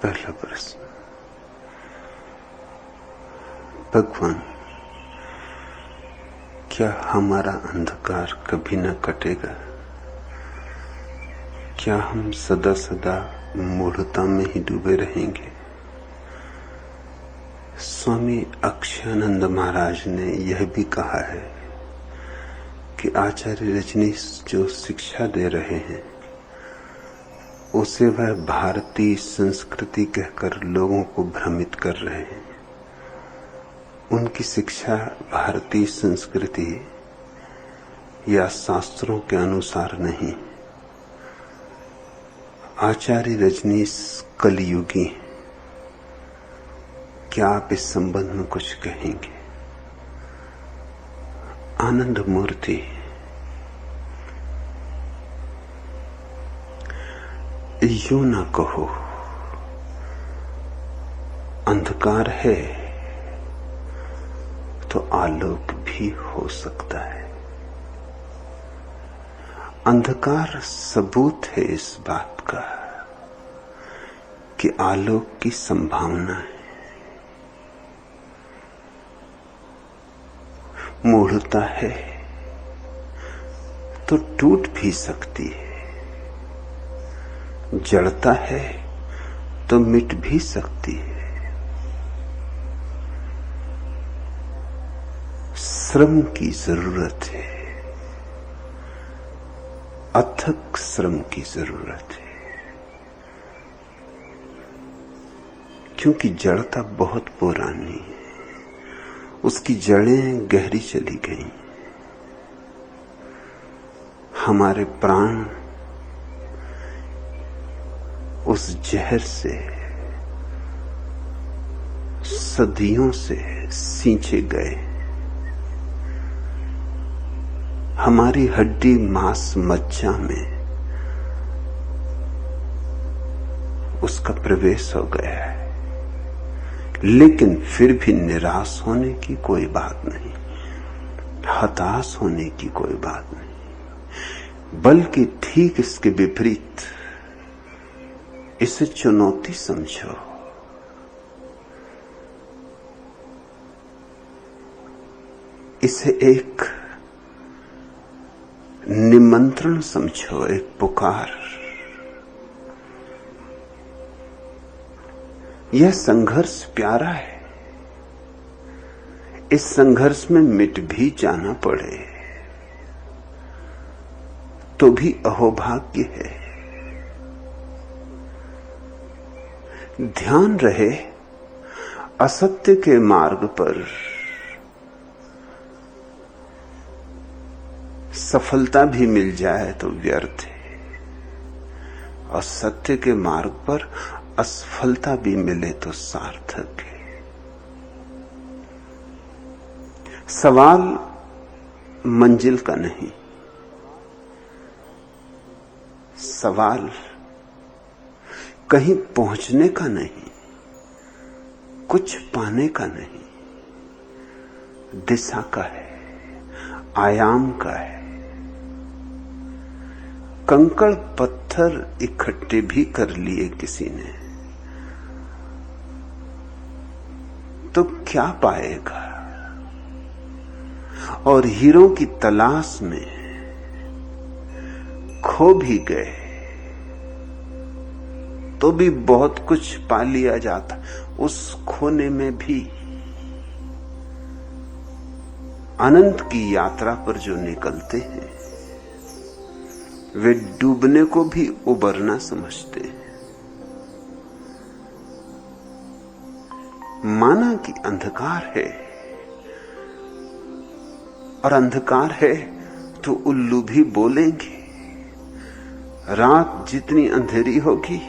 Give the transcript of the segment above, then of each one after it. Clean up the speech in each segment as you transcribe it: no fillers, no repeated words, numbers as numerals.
पहला प्रश्न। भगवान, क्या हमारा अंधकार कभी न कटेगा? क्या हम सदा सदा मूढ़ता में ही डूबे रहेंगे? स्वामी अक्षयानंद महाराज ने यह भी कहा है कि आचार्य रजनीश जो शिक्षा दे रहे हैं उसे वह भारतीय संस्कृति कहकर लोगों को भ्रमित कर रहे हैं। उनकी शिक्षा भारतीय संस्कृति या शास्त्रों के अनुसार नहीं। आचार्य रजनीश कलियुगी। क्या आप इस संबंध में कुछ कहेंगे? आनंद मूर्ति, यूं ना कहो, अंधकार है तो आलोक भी हो सकता है। अंधकार सबूत है इस बात का कि आलोक की संभावना है। मूढ़ता है तो टूट भी सकती है, जड़ता है तो मिट भी सकती है। श्रम की जरूरत है, अथक श्रम की जरूरत है, क्योंकि जड़ता बहुत पुरानी है, उसकी जड़ें गहरी चली गई। हमारे प्राण उस जहर से सदियों से सींचे गए। हमारी हड्डी मांस मज्जा में उसका प्रवेश हो गया है, लेकिन फिर भी निराश होने की कोई बात नहीं, हताश होने की कोई बात नहीं, बल्कि ठीक इसके विपरीत इसे चुनौती समझो। इसे एक निमंत्रण समझो, एक पुकार। यह संघर्ष प्यारा है। इस संघर्ष में मिट भी जाना पड़े तो भी अहोभाग्य है। ध्यान रहे, असत्य के मार्ग पर सफलता भी मिल जाए तो व्यर्थ है, और सत्य के मार्ग पर असफलता भी मिले तो सार्थक है। सवाल मंजिल का नहीं, सवाल कहीं पहुंचने का नहीं, कुछ पाने का नहीं, दिशा का है, आयाम का है। कंकड़ पत्थर इकट्ठे भी कर लिए किसी ने तो क्या पाएगा? और हीरों की तलाश में खो भी गए तो भी बहुत कुछ पा लिया जाता। उस खोने में भी अनंत की यात्रा पर जो निकलते हैं वे डूबने को भी उबरना समझते हैं। माना कि अंधकार है, और अंधकार है तो उल्लू भी बोलेंगे। रात जितनी अंधेरी होगी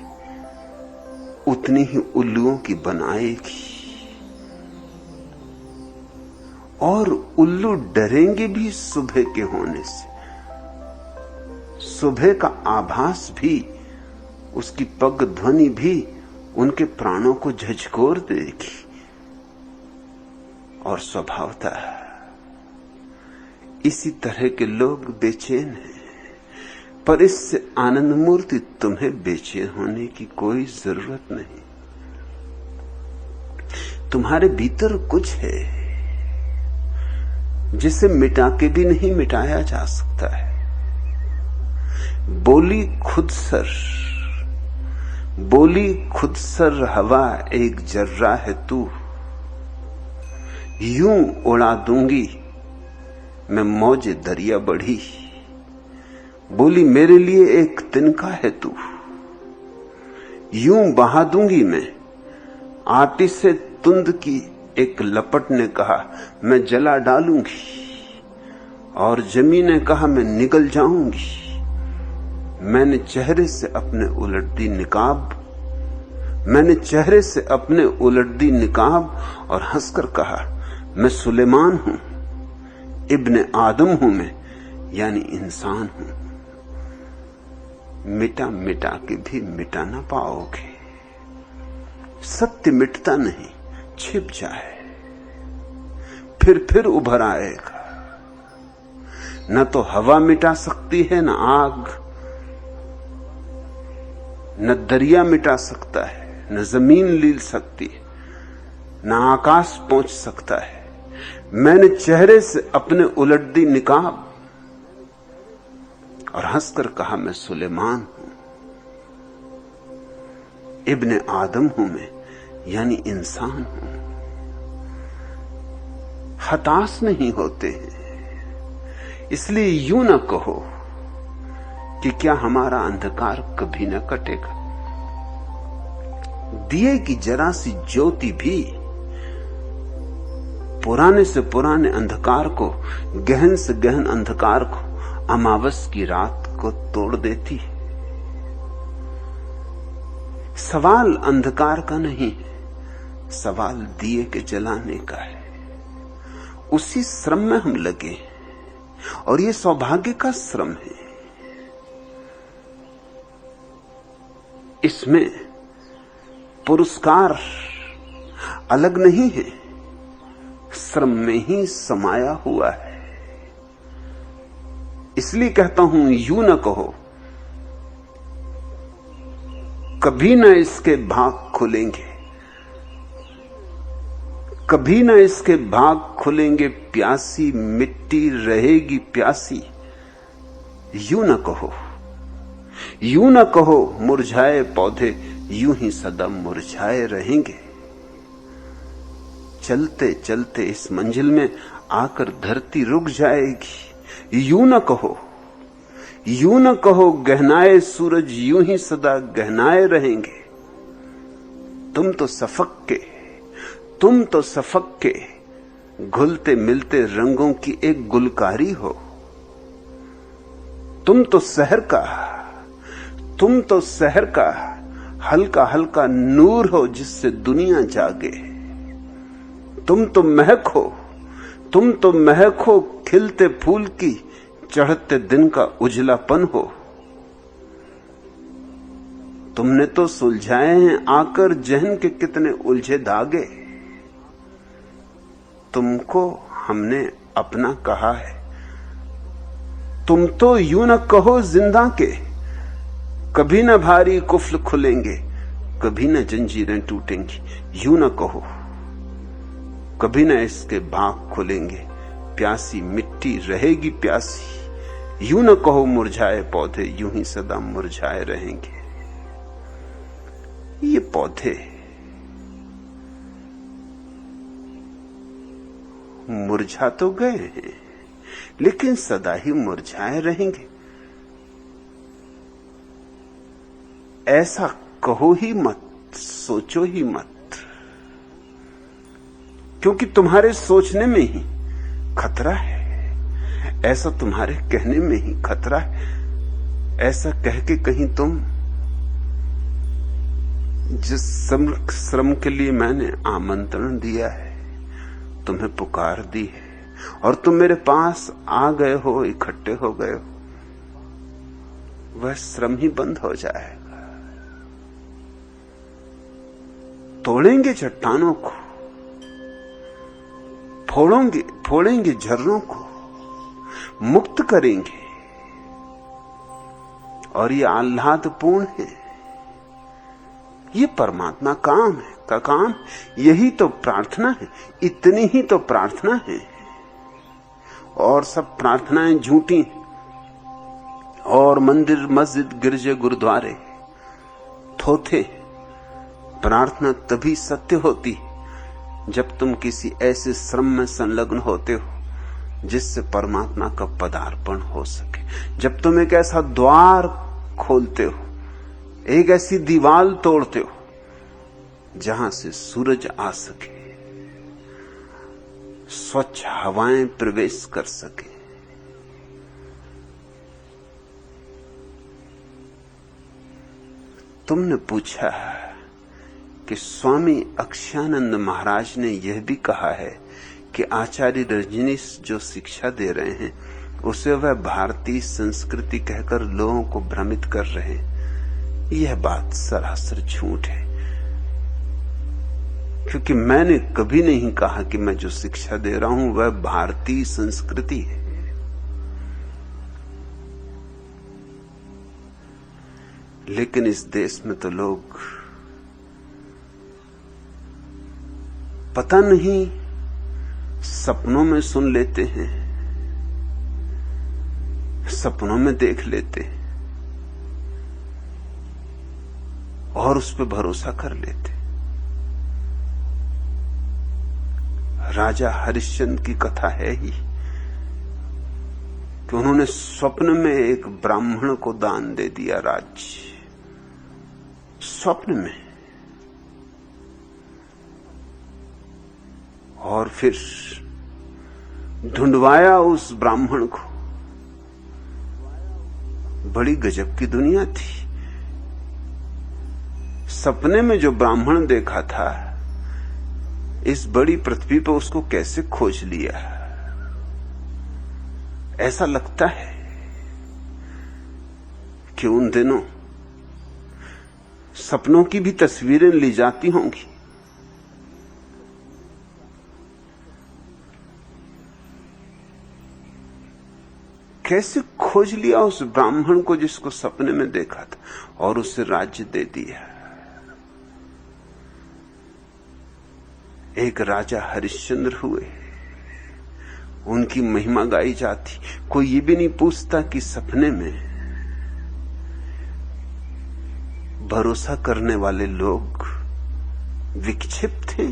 उतनी ही उल्लुओं की बनाएगी, और उल्लू डरेंगे भी सुबह के होने से। सुबह का आभास भी, उसकी पग ध्वनि भी उनके प्राणों को झकझोर देगी। और स्वभावतः इसी तरह के लोग बेचैन हैं, पर इससे आनंद मूर्ति तुम्हें बेचैन होने की कोई जरूरत नहीं। तुम्हारे भीतर कुछ है जिसे मिटा के भी नहीं मिटाया जा सकता है। बोली खुद सर हवा एक जर्रा है तू, यूं उड़ा दूंगी मैं मौज दरिया बढ़ी। बोली मेरे लिए एक तिनका है तू, यूं बहा दूंगी मैं। आतिश से तुंद की एक लपट ने कहा मैं जला डालूंगी, और जमीन ने कहा मैं निगल जाऊंगी। मैंने चेहरे से अपने उलट दी निकाब और हंसकर कहा मैं सुलेमान हूं, इब्ने आदम हूं मैं, यानी इंसान हूं। मिटा मिटा के भी मिटा ना पाओगे। सत्य मिटता नहीं, छिप जाए फिर उभर आएगा। न तो हवा मिटा सकती है, न आग, न दरिया मिटा सकता है, न जमीन लील सकती है, न आकाश पहुंच सकता है। मैंने चेहरे से अपने उलट दी निकाब और हंसकर कहा मैं सुलेमान हूं, इब्ने आदम हूं मैं, यानी इंसान हूं। हताश नहीं होते हैं, इसलिए यूं ना कहो कि क्या हमारा अंधकार कभी न कटेगा। दिए की जरा सी ज्योति भी पुराने से पुराने अंधकार को, गहन से गहन अंधकार को, अमावस की रात को तोड़ देती है। सवाल अंधकार का नहीं है, सवाल दिए के जलाने का है। उसी श्रम में हम लगे हैं और ये सौभाग्य का श्रम है। इसमें पुरस्कार अलग नहीं है, श्रम में ही समाया हुआ है। इसलिए कहता हूं यूं न कहो कभी न इसके भाग खुलेंगे, कभी न इसके भाग खुलेंगे, प्यासी मिट्टी रहेगी प्यासी। यूं न कहो मुरझाए पौधे यूं ही सदा मुरझाए रहेंगे। चलते चलते इस मंजिल में आकर धरती रुक जाएगी। यूं न कहो गहनाए सूरज यूं ही सदा गहनाए रहेंगे। तुम तो सफक के घुलते मिलते रंगों की एक गुलकारी हो। तुम तो शहर का हल्का हल्का नूर हो जिससे दुनिया जागे। तुम तो महक हो खिलते फूल की, चढ़ते दिन का उजलापन हो। तुमने तो सुलझाए हैं आकर जहन के कितने उलझे धागे। तुमको हमने अपना कहा है। तुम तो यूं न कहो जिंदा के, कभी न भारी कुफ्ल खुलेंगे, कभी न जंजीरें टूटेंगी। यूं न कहो कभी न इसके भाग खुलेंगे, प्यासी मिट्टी रहेगी प्यासी। यूं न कहो मुरझाए पौधे यूं ही सदा मुरझाए रहेंगे। ये पौधे मुरझा तो गए हैं, लेकिन सदा ही मुरझाए रहेंगे। ऐसा कहो ही मत, सोचो ही मत, क्योंकि तुम्हारे सोचने में ही खतरा है। ऐसा तुम्हारे कहने में ही खतरा है। ऐसा कह के कहीं तुम जिस श्रम के लिए मैंने आमंत्रण दिया है, तुम्हें पुकार दी है और तुम मेरे पास आ गए हो, इकट्ठे हो गए हो, वह श्रम ही बंद हो जाएगा। तोड़ेंगे चट्टानों को, फोड़ेंगे झरनों को, मुक्त करेंगे, और ये आह्लादपूर्ण है। ये परमात्मा काम है। का काम। यही तो प्रार्थना है, इतनी ही तो प्रार्थना है। और सब प्रार्थनाएं झूठी, और मंदिर मस्जिद गिरजे गुरुद्वारे थोथे। प्रार्थना तभी सत्य होती जब तुम किसी ऐसे श्रम में संलग्न होते हो जिससे परमात्मा का पदार्पण हो सके, जब तुम एक ऐसा द्वार खोलते हो, एक ऐसी दीवार तोड़ते हो जहां से सूरज आ सके, स्वच्छ हवाएं प्रवेश कर सके। तुमने पूछा कि स्वामी अक्षयानंद महाराज ने यह भी कहा है कि आचार्य रजनीश जो शिक्षा दे रहे हैं उसे वह भारतीय संस्कृति कहकर लोगों को भ्रमित कर रहे हैं। यह बात सरासर झूठ है, क्योंकि मैंने कभी नहीं कहा कि मैं जो शिक्षा दे रहा हूं वह भारतीय संस्कृति है। लेकिन इस देश में तो लोग पता नहीं सपनों में सुन लेते हैं, सपनों में देख लेते हैं और उस पर भरोसा कर लेते। राजा हरिश्चंद्र की कथा है ही कि उन्होंने स्वप्न में एक ब्राह्मण को दान दे दिया राज्य, स्वप्न में। और फिर ढूंढवाया उस ब्राह्मण को। बड़ी गजब की दुनिया थी। सपने में जो ब्राह्मण देखा था, इस बड़ी पृथ्वी पर उसको कैसे खोज लिया। ऐसा लगता है कि उन दिनों सपनों की भी तस्वीरें ली जाती होंगी। कैसे खोज लिया उस ब्राह्मण को जिसको सपने में देखा था और उसे राज्य दे दिया। एक राजा हरिश्चंद्र हुए, उनकी महिमा गाई जाती। कोई ये भी नहीं पूछता कि सपने में भरोसा करने वाले लोग विक्षिप्त थे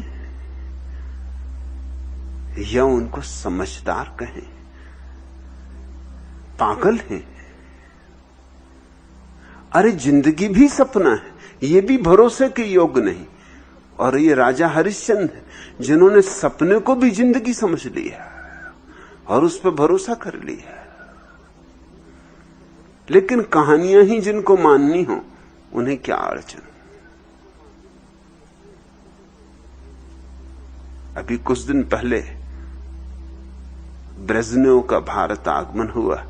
या उनको समझदार कहें, पागल हैं। अरे जिंदगी भी सपना है, ये भी भरोसे के योग्य नहीं। और ये राजा हरिश्चंद्र जिन्होंने सपने को भी जिंदगी समझ लिया और उस पर भरोसा कर लिया। लेकिन कहानियां ही जिनको माननी हो उन्हें क्या अड़चन। अभी कुछ दिन पहले ब्रेजनेव का भारत आगमन हुआ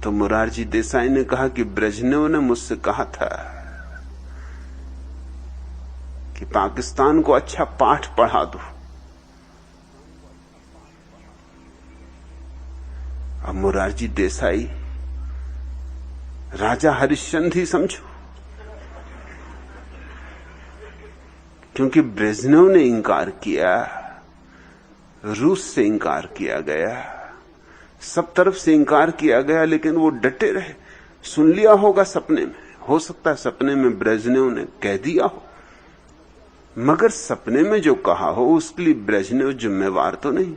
तो मोरारजी देसाई ने कहा कि ब्रेजनेव ने मुझसे कहा था कि पाकिस्तान को अच्छा पाठ पढ़ा दो। अब मोरारजी देसाई राजा हरिश्चंद्र ही समझो, क्योंकि ब्रेजनेव ने इंकार किया, रूस से इंकार किया गया, सब तरफ से इंकार किया गया, लेकिन वो डटे रहे। सुन लिया होगा सपने में, हो सकता है सपने में ब्रेजनेव ने कह दिया हो, मगर सपने में जो कहा हो उसके लिए ब्रेजनेव जिम्मेवार तो नहीं।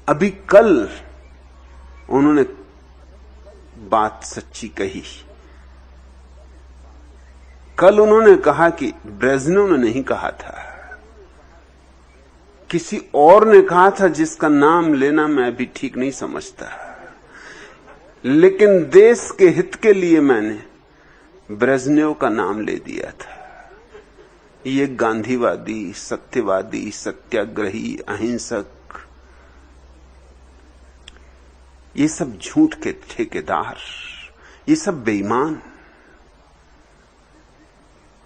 अभी कल उन्होंने बात सच्ची कही। कल उन्होंने कहा कि ब्रेजनेव ने नहीं कहा था, किसी और ने कहा था जिसका नाम लेना मैं अभी ठीक नहीं समझता, लेकिन देश के हित के लिए मैंने ब्रेजनेव का नाम ले दिया था। ये गांधीवादी, सत्यवादी, सत्याग्रही, अहिंसक, ये सब झूठ के ठेकेदार, ये सब बेईमान,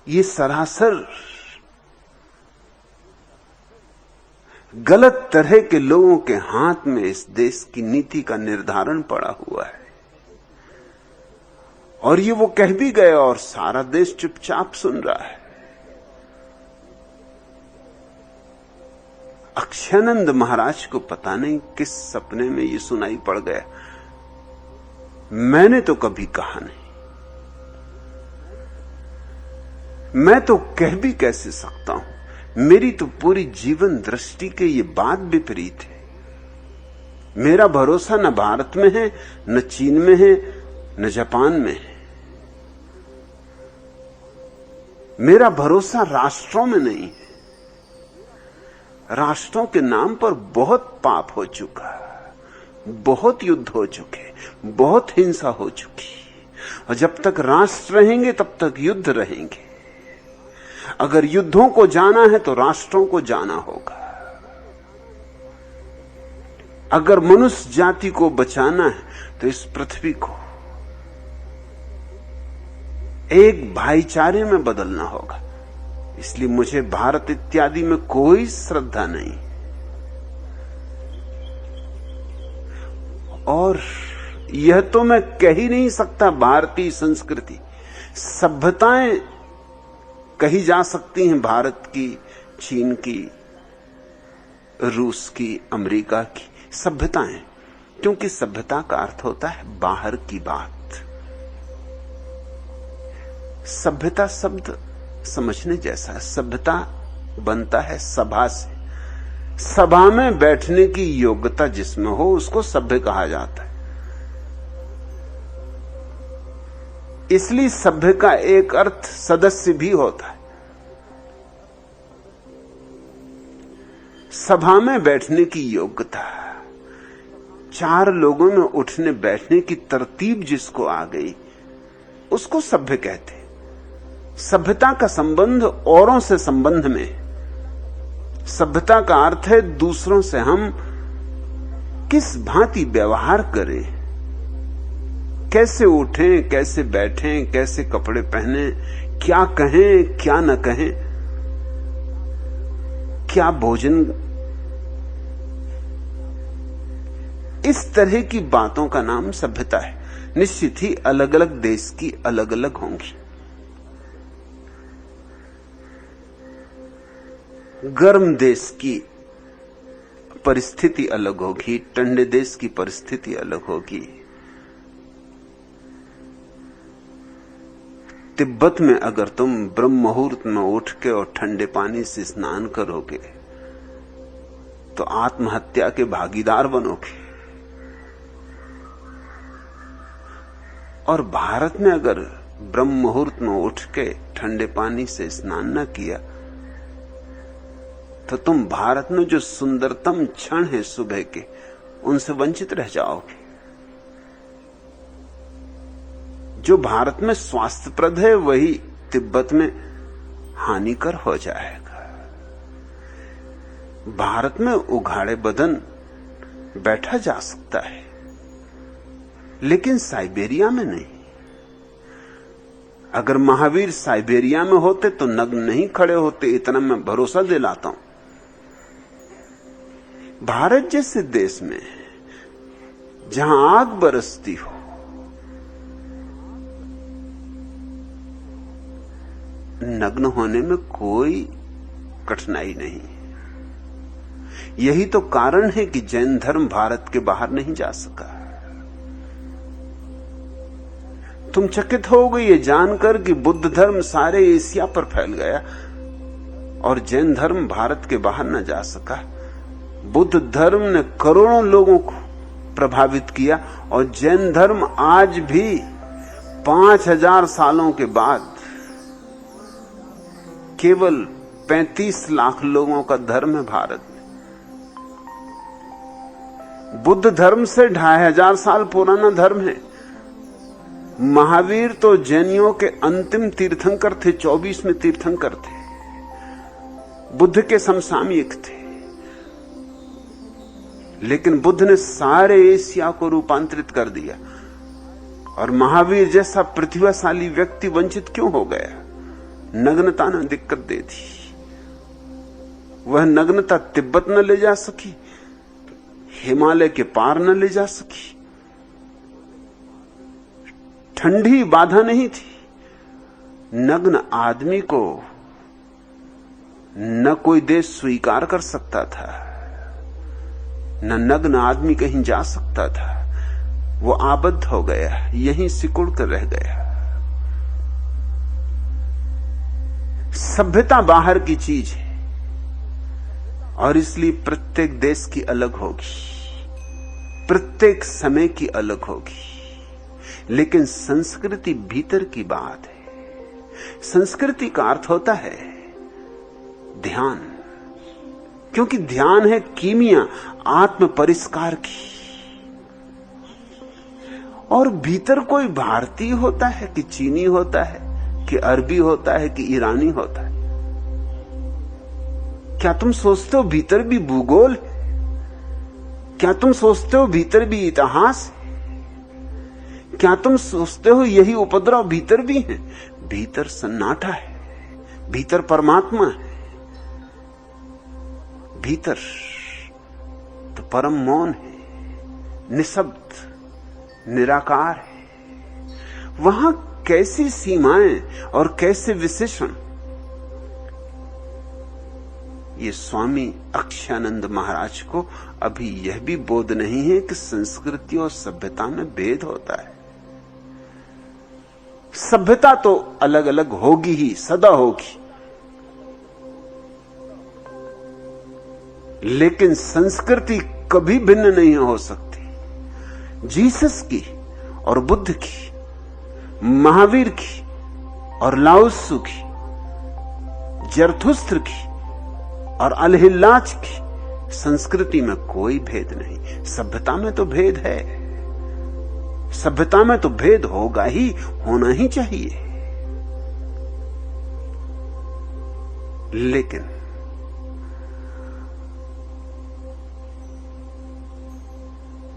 ये सरासर गलत तरह के लोगों के हाथ में इस देश की नीति का निर्धारण पड़ा हुआ है। और ये वो कह भी गए और सारा देश चुपचाप सुन रहा है। अक्षयानंद महाराज को पता नहीं किस सपने में ये सुनाई पड़ गया। मैंने तो कभी कहा नहीं, मैं तो कह भी कैसे सकता हूं। मेरी तो पूरी जीवन दृष्टि के ये बात विपरीत है। मेरा भरोसा न भारत में है, न चीन में है, न जापान में है। मेरा भरोसा राष्ट्रों में नहीं है। राष्ट्रों के नाम पर बहुत पाप हो चुका, बहुत युद्ध हो चुके, बहुत हिंसा हो चुकी। और जब तक राष्ट्र रहेंगे तब तक युद्ध रहेंगे। अगर युद्धों को जाना है तो राष्ट्रों को जाना होगा। अगर मनुष्य जाति को बचाना है तो इस पृथ्वी को एक भाईचारे में बदलना होगा। इसलिए मुझे भारत इत्यादि में कोई श्रद्धा नहीं। और यह तो मैं कह ही नहीं सकता। भारतीय संस्कृति, सभ्यताएं कही जा सकती हैं, भारत की, चीन की, रूस की, अमेरिका की सभ्यताएं, क्योंकि सभ्यता का अर्थ होता है बाहर की बात। सभ्यता शब्द समझने जैसा है। सभ्यता बनता है सभा से। सभा में बैठने की योग्यता जिसमें हो उसको सभ्य कहा जाता है। इसलिए सभ्य का एक अर्थ सदस्य भी होता है। सभा में बैठने की योग्यता, चार लोगों में उठने बैठने की तरतीब जिसको आ गई उसको सभ्य कहते हैं। सभ्यता का संबंध औरों से संबंध में। सभ्यता का अर्थ है दूसरों से हम किस भांति व्यवहार करें, कैसे उठें, कैसे बैठें, कैसे कपड़े पहने, क्या कहें, क्या न कहें, क्या भोजन। इस तरह की बातों का नाम सभ्यता है। निश्चित ही अलग अलग देश की अलग अलग होंगी। गर्म देश की परिस्थिति अलग होगी, ठंडे देश की परिस्थिति अलग होगी। तिब्बत में अगर तुम ब्रह्म मुहूर्त में उठ के और ठंडे पानी से स्नान करोगे तो आत्महत्या के भागीदार बनोगे। और भारत में अगर ब्रह्म मुहूर्त में उठ के ठंडे पानी से स्नान न किया तो तुम भारत में जो सुंदरतम क्षण है सुबह के, उनसे वंचित रह जाओगे। जो भारत में स्वास्थ्यप्रद है वही तिब्बत में हानिकर हो जाएगा। भारत में उघाड़े बदन बैठा जा सकता है, लेकिन साइबेरिया में नहीं। अगर महावीर साइबेरिया में होते तो नग्न नहीं खड़े होते, इतना मैं भरोसा दिलाता हूं। भारत जैसे देश में जहां आग बरसती हो, नग्न होने में कोई कठिनाई नहीं। यही तो कारण है कि जैन धर्म भारत के बाहर नहीं जा सका। तुम चकित हो गए ये जानकर कि बुद्ध धर्म सारे एशिया पर फैल गया और जैन धर्म भारत के बाहर न जा सका। बुद्ध धर्म ने करोड़ों लोगों को प्रभावित किया और जैन धर्म आज भी 5000 सालों के बाद केवल 35 लाख लोगों का धर्म है भारत में। बुद्ध धर्म से 2500 साल पुराना धर्म है। महावीर तो जैनियों के अंतिम तीर्थंकर थे, 24वें तीर्थंकर थे, बुद्ध के समसामयिक थे। लेकिन बुद्ध ने सारे एशिया को रूपांतरित कर दिया और महावीर जैसा प्रतिभाशाली व्यक्ति वंचित क्यों हो गया? नग्नता ने दिक्कत दे दी। वह नग्नता तिब्बत न ले जा सकी, हिमालय के पार न ले जा सकी, ठंडी बाधा नहीं थी। नग्न आदमी को न कोई देश स्वीकार कर सकता था, न नग्न आदमी कहीं जा सकता था। वो आबद्ध हो गया, यहीं सिकुड़ कर रह गया। सभ्यता बाहर की चीज है और इसलिए प्रत्येक देश की अलग होगी, प्रत्येक समय की अलग होगी। लेकिन संस्कृति भीतर की बात है। संस्कृति का अर्थ होता है ध्यान, क्योंकि ध्यान है कीमिया आत्म परिष्कार की। और भीतर कोई भारतीय होता है कि चीनी होता है कि अरबी होता है कि ईरानी होता है? क्या तुम सोचते हो भीतर भी भूगोल है? क्या तुम सोचते हो भीतर भी इतिहास है? क्या तुम सोचते हो यही उपद्रव भीतर भी है? भीतर सन्नाटा है, भीतर परमात्मा है, भीतर तो परम मौन है, निशब्द निराकार है। वहां कैसी सीमाएं और कैसे विशेषण। ये स्वामी अक्षयानंद महाराज को अभी यह भी बोध नहीं है कि संस्कृति और सभ्यता में भेद होता है। सभ्यता तो अलग अलग होगी ही, सदा होगी, लेकिन संस्कृति कभी भिन्न नहीं हो सकती। जीसस की और बुद्ध की, महावीर की और लाओत्सु की, जरथुस्त्र की और अलहिल्लाज की संस्कृति में कोई भेद नहीं। सभ्यता में तो भेद है, सभ्यता में तो भेद होगा ही, होना ही चाहिए। लेकिन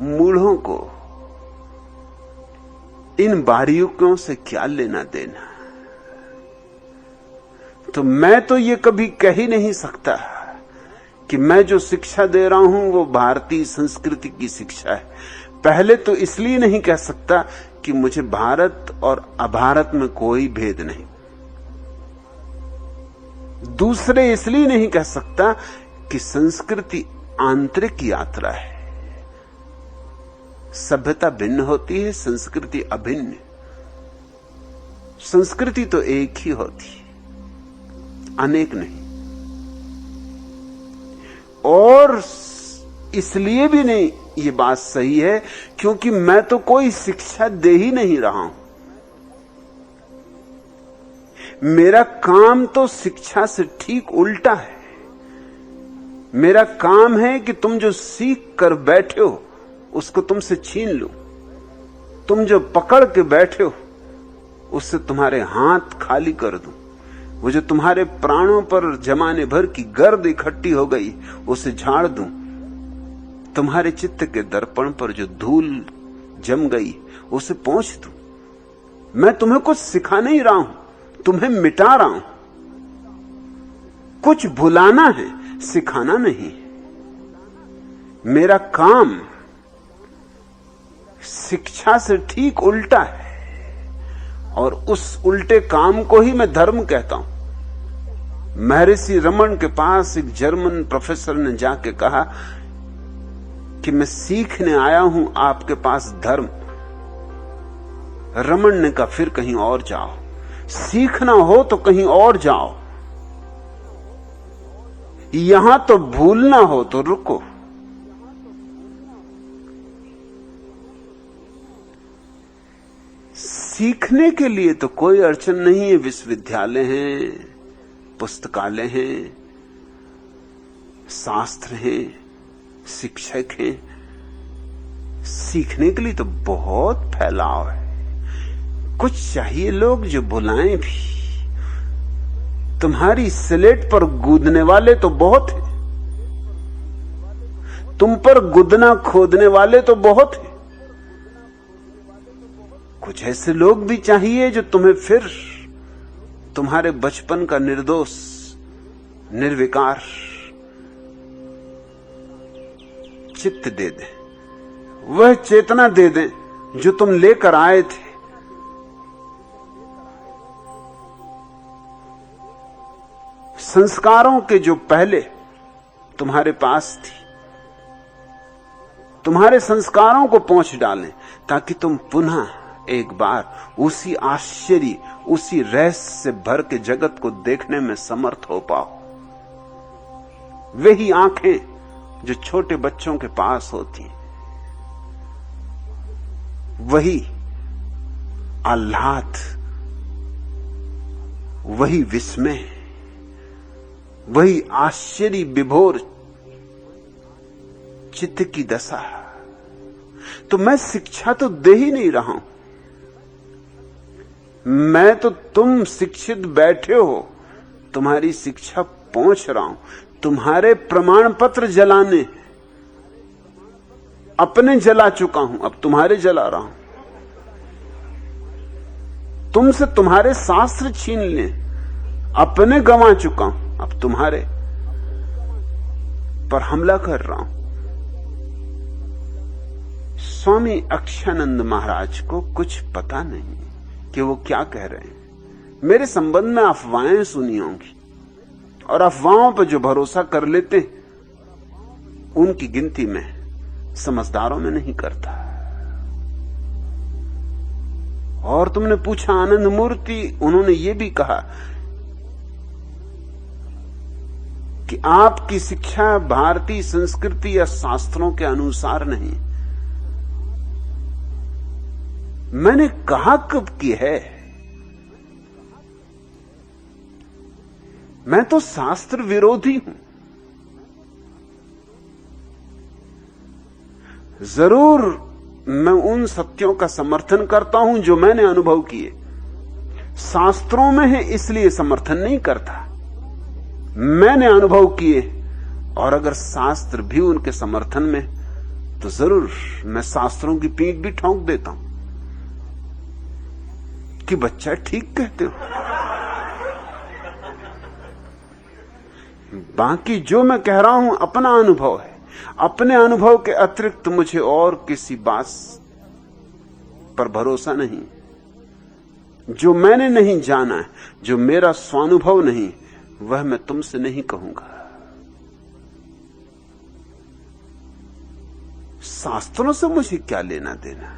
मूढ़ों को इन बारीकियों से क्या लेना देना। तो मैं तो ये कभी कह ही नहीं सकता कि मैं जो शिक्षा दे रहा हूं वो भारतीय संस्कृति की शिक्षा है। पहले तो इसलिए नहीं कह सकता कि मुझे भारत और अभारत में कोई भेद नहीं। दूसरे इसलिए नहीं कह सकता कि संस्कृति आंतरिक यात्रा है। सभ्यता भिन्न होती है, संस्कृति अभिन्न। संस्कृति तो एक ही होती, अनेक नहीं। और इसलिए भी नहीं ये बात सही है क्योंकि मैं तो कोई शिक्षा दे ही नहीं रहा हूं। मेरा काम तो शिक्षा से ठीक उल्टा है। मेरा काम है कि तुम जो सीख कर बैठे हो उसको तुमसे छीन लूं। तुम जो पकड़ के बैठे हो उससे तुम्हारे हाथ खाली कर दूं। वो जो तुम्हारे प्राणों पर जमाने भर की गर्द इकट्ठी हो गई उसे झाड़ दूं। तुम्हारे चित्त के दर्पण पर जो धूल जम गई उसे पोंछ दूं। मैं तुम्हें कुछ सिखा नहीं रहा हूं, तुम्हें मिटा रहा हूं। कुछ भुलाना है, सिखाना नहीं। मेरा काम शिक्षा से ठीक उल्टा है और उस उल्टे काम को ही मैं धर्म कहता हूं। महर्षि रमन के पास एक जर्मन प्रोफेसर ने जाके कहा कि मैं सीखने आया हूं आपके पास धर्म। रमन ने कहा फिर कहीं और जाओ, सीखना हो तो कहीं और जाओ, यहां तो भूलना हो तो रुको। सीखने के लिए तो कोई अड़चन नहीं है। विश्वविद्यालय हैं, पुस्तकालय हैं, शास्त्र हैं, शिक्षक हैं। सीखने के लिए तो बहुत फैलाव है। कुछ चाहिए लोग जो बुलाएं भी। तुम्हारी स्लेट पर गूंदने वाले तो बहुत हैं, तुम पर गुदना खोदने वाले तो बहुत हैं। कुछ ऐसे लोग भी चाहिए जो तुम्हें फिर तुम्हारे बचपन का निर्दोष निर्विकार चित्त दे दें, वह चेतना दे दें जो तुम लेकर आए थे संस्कारों के जो पहले तुम्हारे पास थी, तुम्हारे संस्कारों को पोंछ डालें ताकि तुम पुनः एक बार उसी आश्चर्य, उसी रहस्य से भर के जगत को देखने में समर्थ हो पाओ। वही आंखें जो छोटे बच्चों के पास होती हैं, वही आह्लाद, वही विस्मय, वही आश्चर्य विभोर चित्त की दशा। तो मैं शिक्षा तो दे ही नहीं रहा हूं, मैं तो तुम शिक्षित बैठे हो, तुम्हारी शिक्षा पहुंच रहा हूं। तुम्हारे प्रमाण पत्र जलाने अपने जला चुका हूं, अब तुम्हारे जला रहा हूं। तुमसे तुम्हारे शास्त्र छीन ले, अपने गंवा चुका हूं, अब तुम्हारे पर हमला कर रहा हूं। स्वामी अक्षयानंद महाराज को कुछ पता नहीं कि वो क्या कह रहे हैं। मेरे संबंध में अफवाहें सुनी होंगी, और अफवाहों पर जो भरोसा कर लेते उनकी गिनती में समझदारों में नहीं करता। और तुमने पूछा आनंद मूर्ति, उन्होंने ये भी कहा कि आपकी शिक्षा भारतीय संस्कृति या शास्त्रों के अनुसार नहीं। मैंने कहा कब की है? मैं तो शास्त्र विरोधी हूं। जरूर मैं उन सत्यों का समर्थन करता हूं जो मैंने अनुभव किए, शास्त्रों में है इसलिए समर्थन नहीं करता। मैंने अनुभव किए, और अगर शास्त्र भी उनके समर्थन में, तो जरूर मैं शास्त्रों की पीठ भी ठोंक देता हूं कि बच्चा ठीक कहते हो। बाकी जो मैं कह रहा हूं अपना अनुभव है, अपने अनुभव के अतिरिक्त मुझे और किसी बात पर भरोसा नहीं। जो मैंने नहीं जाना है, जो मेरा स्वानुभव नहीं, वह मैं तुमसे नहीं कहूंगा। शास्त्रों से मुझे क्या लेना देना।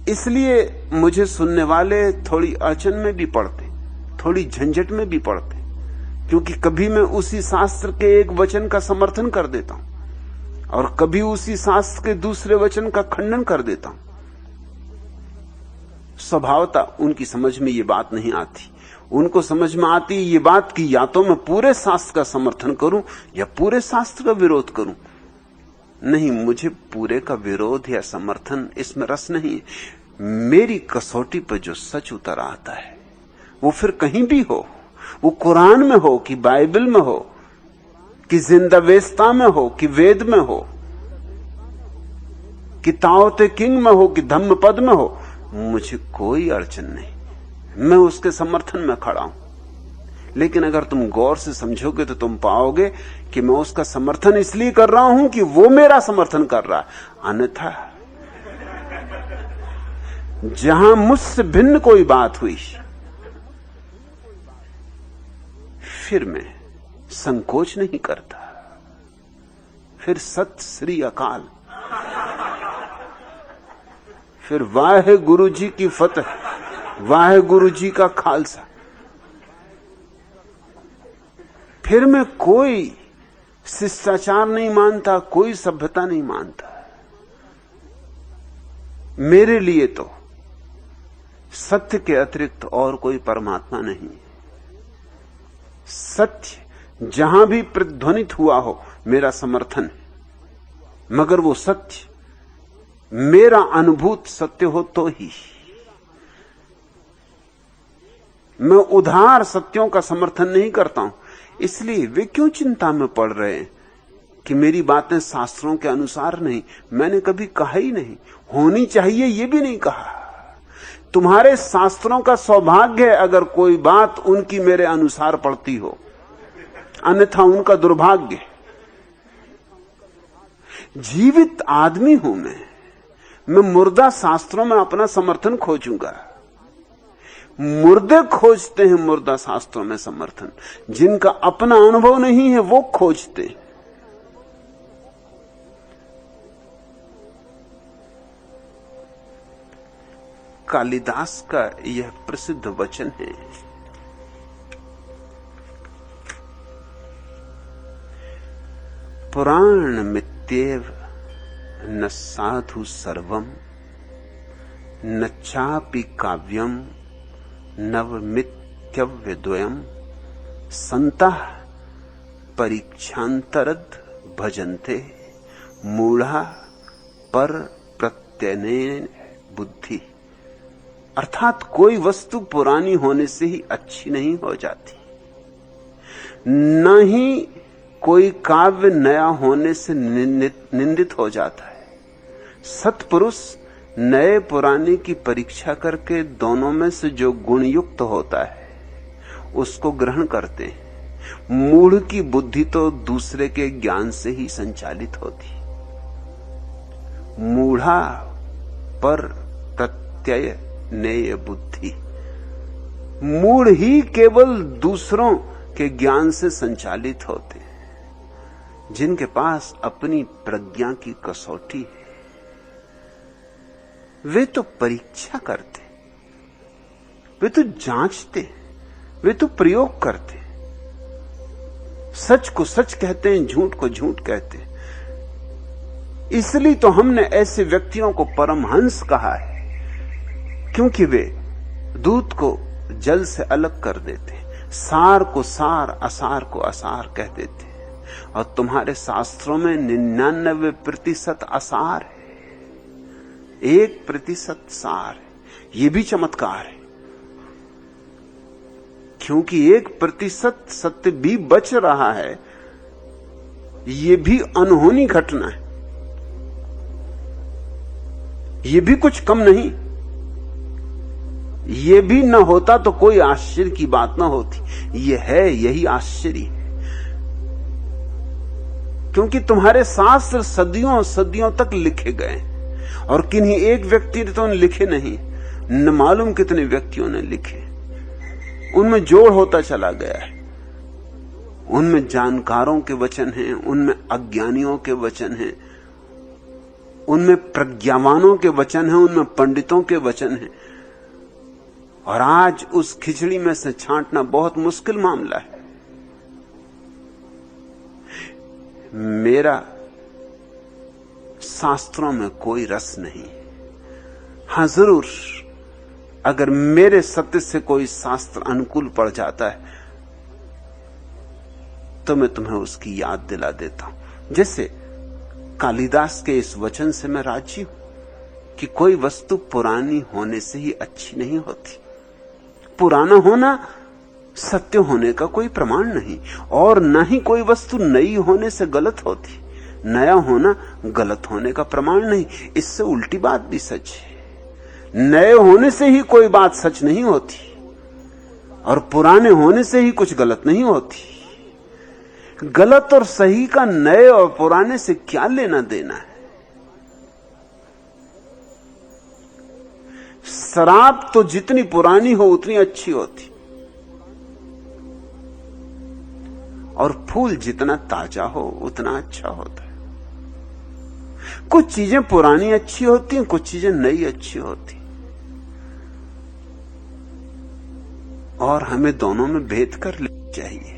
इसलिए मुझे सुनने वाले थोड़ी अड़चन में भी पड़ते, थोड़ी झंझट में भी पड़ते, क्योंकि कभी मैं उसी शास्त्र के एक वचन का समर्थन कर देता हूं और कभी उसी शास्त्र के दूसरे वचन का खंडन कर देता हूं। स्वभावतः उनकी समझ में ये बात नहीं आती। उनको समझ में आती ये बात कि या तो मैं पूरे शास्त्र का समर्थन करूं या पूरे शास्त्र का विरोध करूं। नहीं, मुझे पूरे का विरोध या समर्थन इसमें रस नहीं है। मेरी कसौटी पर जो सच उतर आता है, वो फिर कहीं भी हो, वो कुरान में हो कि बाइबल में हो कि जिंदावेस्ता में हो कि वेद में हो कि ताओ ते किंग में हो कि धम्म पद में हो, मुझे कोई अड़चन नहीं। मैं उसके समर्थन में खड़ा हूं। लेकिन अगर तुम गौर से समझोगे तो तुम पाओगे कि मैं उसका समर्थन इसलिए कर रहा हूं कि वो मेरा समर्थन कर रहा है। अन्यथा जहां मुझसे भिन्न कोई बात हुई, फिर मैं संकोच नहीं करता। फिर सत श्री अकाल, फिर वाहे गुरु जी की फतह, वाहे गुरु जी का खालसा। फिर मैं कोई शिष्टाचार नहीं मानता, कोई सभ्यता नहीं मानता। मेरे लिए तो सत्य के अतिरिक्त और कोई परमात्मा नहीं। सत्य जहां भी प्रतिध्वनित हुआ हो, मेरा समर्थन है, मगर वो सत्य मेरा अनुभूत सत्य हो तो ही। मैं उधार सत्यों का समर्थन नहीं करता हूं। इसलिए वे क्यों चिंता में पड़ रहे हैं कि मेरी बातें शास्त्रों के अनुसार नहीं। मैंने कभी कहा ही नहीं, होनी चाहिए ये भी नहीं कहा। तुम्हारे शास्त्रों का सौभाग्य है अगर कोई बात उनकी मेरे अनुसार पड़ती हो, अन्यथा उनका दुर्भाग्य। जीवित आदमी हूं मैं मुर्दा शास्त्रों में अपना समर्थन खोजूंगा। मुर्दे खोजते हैं मुर्दा शास्त्रों में समर्थन, जिनका अपना अनुभव नहीं है वो खोजते हैं। कालिदास का यह प्रसिद्ध वचन है, पुराण मित्येव न साधु सर्वम न चापि काव्यम नवमित्यव्यद्वयम् संतः परीक्षांतरद भजन्ते मूढ़ा पर प्रत्यनेन बुद्धि। अर्थात कोई वस्तु पुरानी होने से ही अच्छी नहीं हो जाती, न ही कोई काव्य नया होने से निंदित हो जाता है। सत्पुरुष नए पुराने की परीक्षा करके दोनों में से जो गुण युक्त होता है उसको ग्रहण करते हैं। मूढ़ की बुद्धि तो दूसरे के ज्ञान से ही संचालित होती। मूढ़ा पर प्रत्यय नेय बुद्धि। मूढ़ ही केवल दूसरों के ज्ञान से संचालित होते हैं। जिनके पास अपनी प्रज्ञा की कसौटी है वे तो परीक्षा करते, वे तो जांचते, वे तो प्रयोग करते, सच को सच कहते हैं, झूठ को झूठ कहते हैं। इसलिए तो हमने ऐसे व्यक्तियों को परमहंस कहा है, क्योंकि वे दूध को जल से अलग कर देते, सार को सार, असार को असार कह देते। और तुम्हारे शास्त्रों में 99% असार है, 1% सार है। यह भी चमत्कार है, क्योंकि 1% सत्य भी बच रहा है। यह भी अनहोनी घटना है, यह भी कुछ कम नहीं। यह भी न होता तो कोई आश्चर्य की बात न होती। यह है, यही आश्चर्य है, क्योंकि तुम्हारे शास्त्र सदियों सदियों तक लिखे गए और किन्हीं एक व्यक्ति ने तो लिखे नहीं, न मालूम कितने व्यक्तियों ने लिखे। उनमें जोड़ होता चला गया है। उनमें जानकारों के वचन हैं, उनमें अज्ञानियों के वचन हैं, उनमें प्रज्ञावानों के वचन हैं, उनमें पंडितों के वचन हैं। और आज उस खिचड़ी में से छांटना बहुत मुश्किल मामला है। मेरा शास्त्रों में कोई रस नहीं। हां, जरूर अगर मेरे सत्य से कोई शास्त्र अनुकूल पड़ जाता है तो मैं तुम्हें उसकी याद दिला देता हूं। जैसे कालिदास के इस वचन से मैं राजी हूं कि कोई वस्तु पुरानी होने से ही अच्छी नहीं होती। पुराना होना सत्य होने का कोई प्रमाण नहीं, और न ही कोई वस्तु नई होने से गलत होती। नया होना गलत होने का प्रमाण नहीं। इससे उल्टी बात भी सच है। नए होने से ही कोई बात सच नहीं होती और पुराने होने से ही कुछ गलत नहीं होती। गलत और सही का नए और पुराने से क्या लेना देना है। शराब तो जितनी पुरानी हो उतनी अच्छी होती, और फूल जितना ताजा हो उतना अच्छा होता है। कुछ चीजें पुरानी अच्छी होती हैं, कुछ चीजें नई अच्छी होती, और हमें दोनों में भेद कर लेना चाहिए।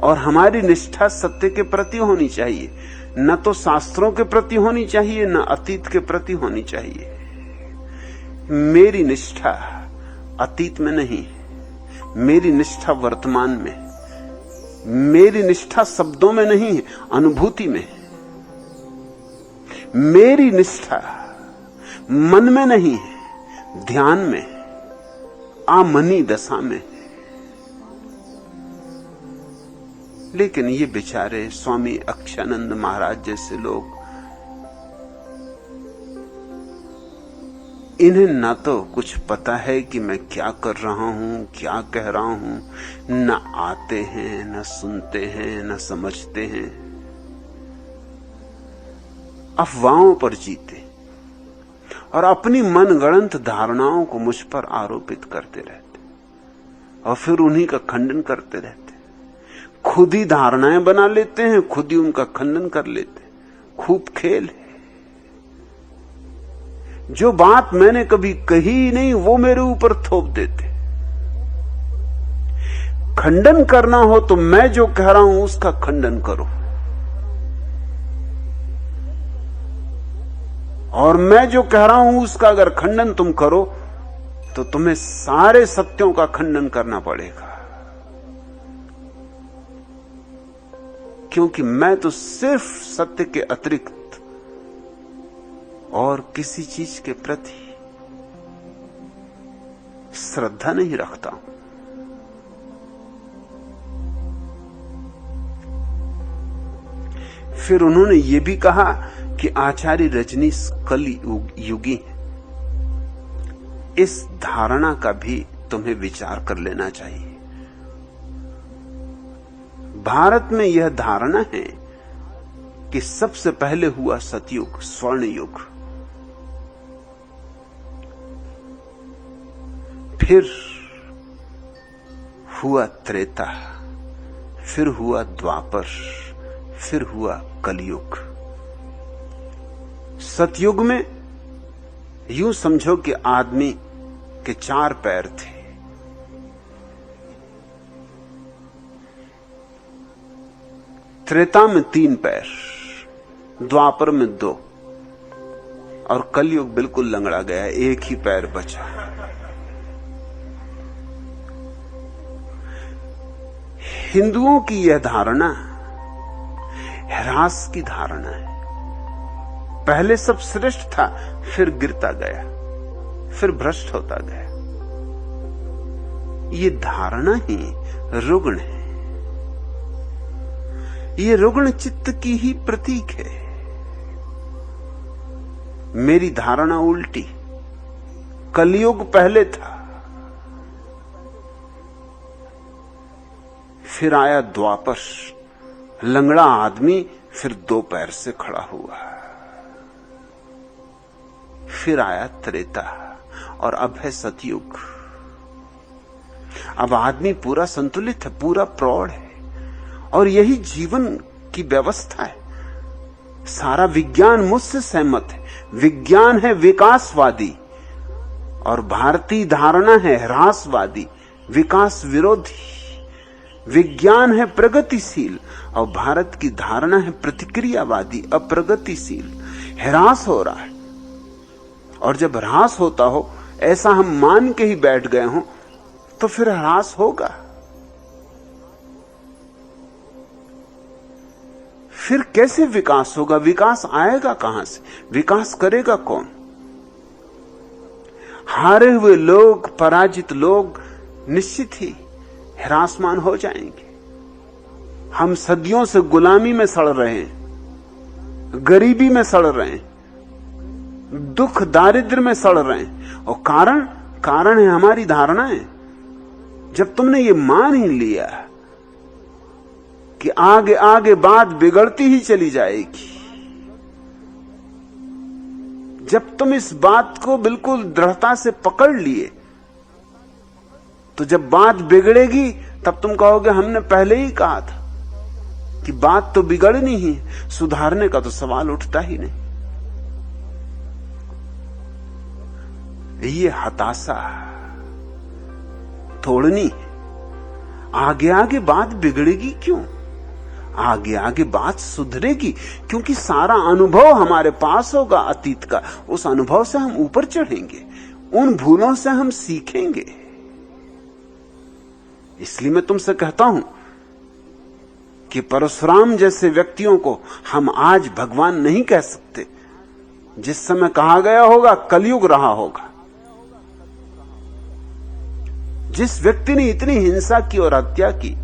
और हमारी निष्ठा सत्य के प्रति होनी चाहिए, न तो शास्त्रों के प्रति होनी चाहिए, न अतीत के प्रति होनी चाहिए। मेरी निष्ठा अतीत में नहीं, मेरी निष्ठा वर्तमान में। मेरी निष्ठा शब्दों में नहीं है, अनुभूति में। मेरी निष्ठा मन में नहीं है, ध्यान में, आमनी दशा में। लेकिन ये बेचारे स्वामी अक्षानंद महाराज जैसे लोग, इन्हें ना तो कुछ पता है कि मैं क्या कर रहा हूं, क्या कह रहा हूं, न आते हैं, न सुनते हैं, न समझते हैं। अफवाहों पर जीते और अपनी मनगढ़ंत धारणाओं को मुझ पर आरोपित करते रहते और फिर उन्हीं का खंडन करते रहते। खुद ही धारणाएं बना लेते हैं, खुद ही उनका खंडन कर लेते हैं। खूब खेल है। जो बात मैंने कभी कही नहीं वो मेरे ऊपर थोप देते। खंडन करना हो तो मैं जो कह रहा हूं उसका खंडन करो, और मैं जो कह रहा हूं उसका अगर खंडन तुम करो तो तुम्हें सारे सत्यों का खंडन करना पड़ेगा, क्योंकि मैं तो सिर्फ सत्य के अतिरिक्त और किसी चीज के प्रति श्रद्धा नहीं रखता हूं। फिर उन्होंने ये भी कहा कि आचार्य रजनीश कली युगी है। इस धारणा का भी तुम्हें विचार कर लेना चाहिए। भारत में यह धारणा है कि सबसे पहले हुआ सतयुग, स्वर्ण युग, फिर हुआ त्रेता, फिर हुआ द्वापर, फिर हुआ कलयुग। सतयुग में यूं समझो कि आदमी के 4 पैर थे। त्रेता में 3 पैर, द्वापर में 2, और कलयुग बिल्कुल लंगड़ा गया, एक ही पैर बचा। हिंदुओं की यह धारणा ह्रास की धारणा है। पहले सब श्रेष्ठ था, फिर गिरता गया, फिर भ्रष्ट होता गया। ये धारणा ही रुग्ण है। ये रुग्ण चित्त की ही प्रतीक है। मेरी धारणा उल्टी। कलयुग पहले था, फिर आया द्वापर, लंगड़ा आदमी फिर 2 पैर से खड़ा हुआ। फिर आया त्रेता, और अब है सतयुग। अब आदमी पूरा संतुलित है, पूरा प्रौढ़ है, और यही जीवन की व्यवस्था है। सारा विज्ञान मुझसे सहमत है। विज्ञान है विकासवादी, और भारतीय धारणा है ह्रासवादी, विकास विरोधी। विज्ञान है प्रगतिशील, और भारत की धारणा है प्रतिक्रियावादी, अप्रगतिशील। ह्रास हो रहा है, और जब ह्रास होता हो ऐसा हम मान के ही बैठ गए हों तो फिर ह्रास होगा। फिर कैसे विकास होगा? विकास आएगा कहां से? विकास करेगा कौन? हारे हुए लोग, पराजित लोग निश्चित ही ह्रासमान हो जाएंगे। हम सदियों से गुलामी में सड़ रहे हैं, गरीबी में सड़ रहे हैं, दुख दारिद्र में सड़ रहे हैं, और कारण है हमारी धारणाएं। जब तुमने ये मान ही लिया कि आगे आगे बात बिगड़ती ही चली जाएगी, जब तुम इस बात को बिल्कुल दृढ़ता से पकड़ लिए, तो जब बात बिगड़ेगी तब तुम कहोगे हमने पहले ही कहा था कि बात तो बिगड़नी ही, सुधारने का तो सवाल उठता ही नहीं। ये हताशा तोड़नी। आगे आगे बात बिगड़ेगी क्यों? आगे आगे बात सुधरेगी, क्योंकि सारा अनुभव हमारे पास होगा अतीत का। उस अनुभव से हम ऊपर चढ़ेंगे, उन भूलों से हम सीखेंगे। इसलिए मैं तुमसे कहता हूं कि परशुराम जैसे व्यक्तियों को हम आज भगवान नहीं कह सकते। जिस समय कहा गया होगा कलयुग रहा होगा। जिस व्यक्ति ने इतनी हिंसा की और हत्या की,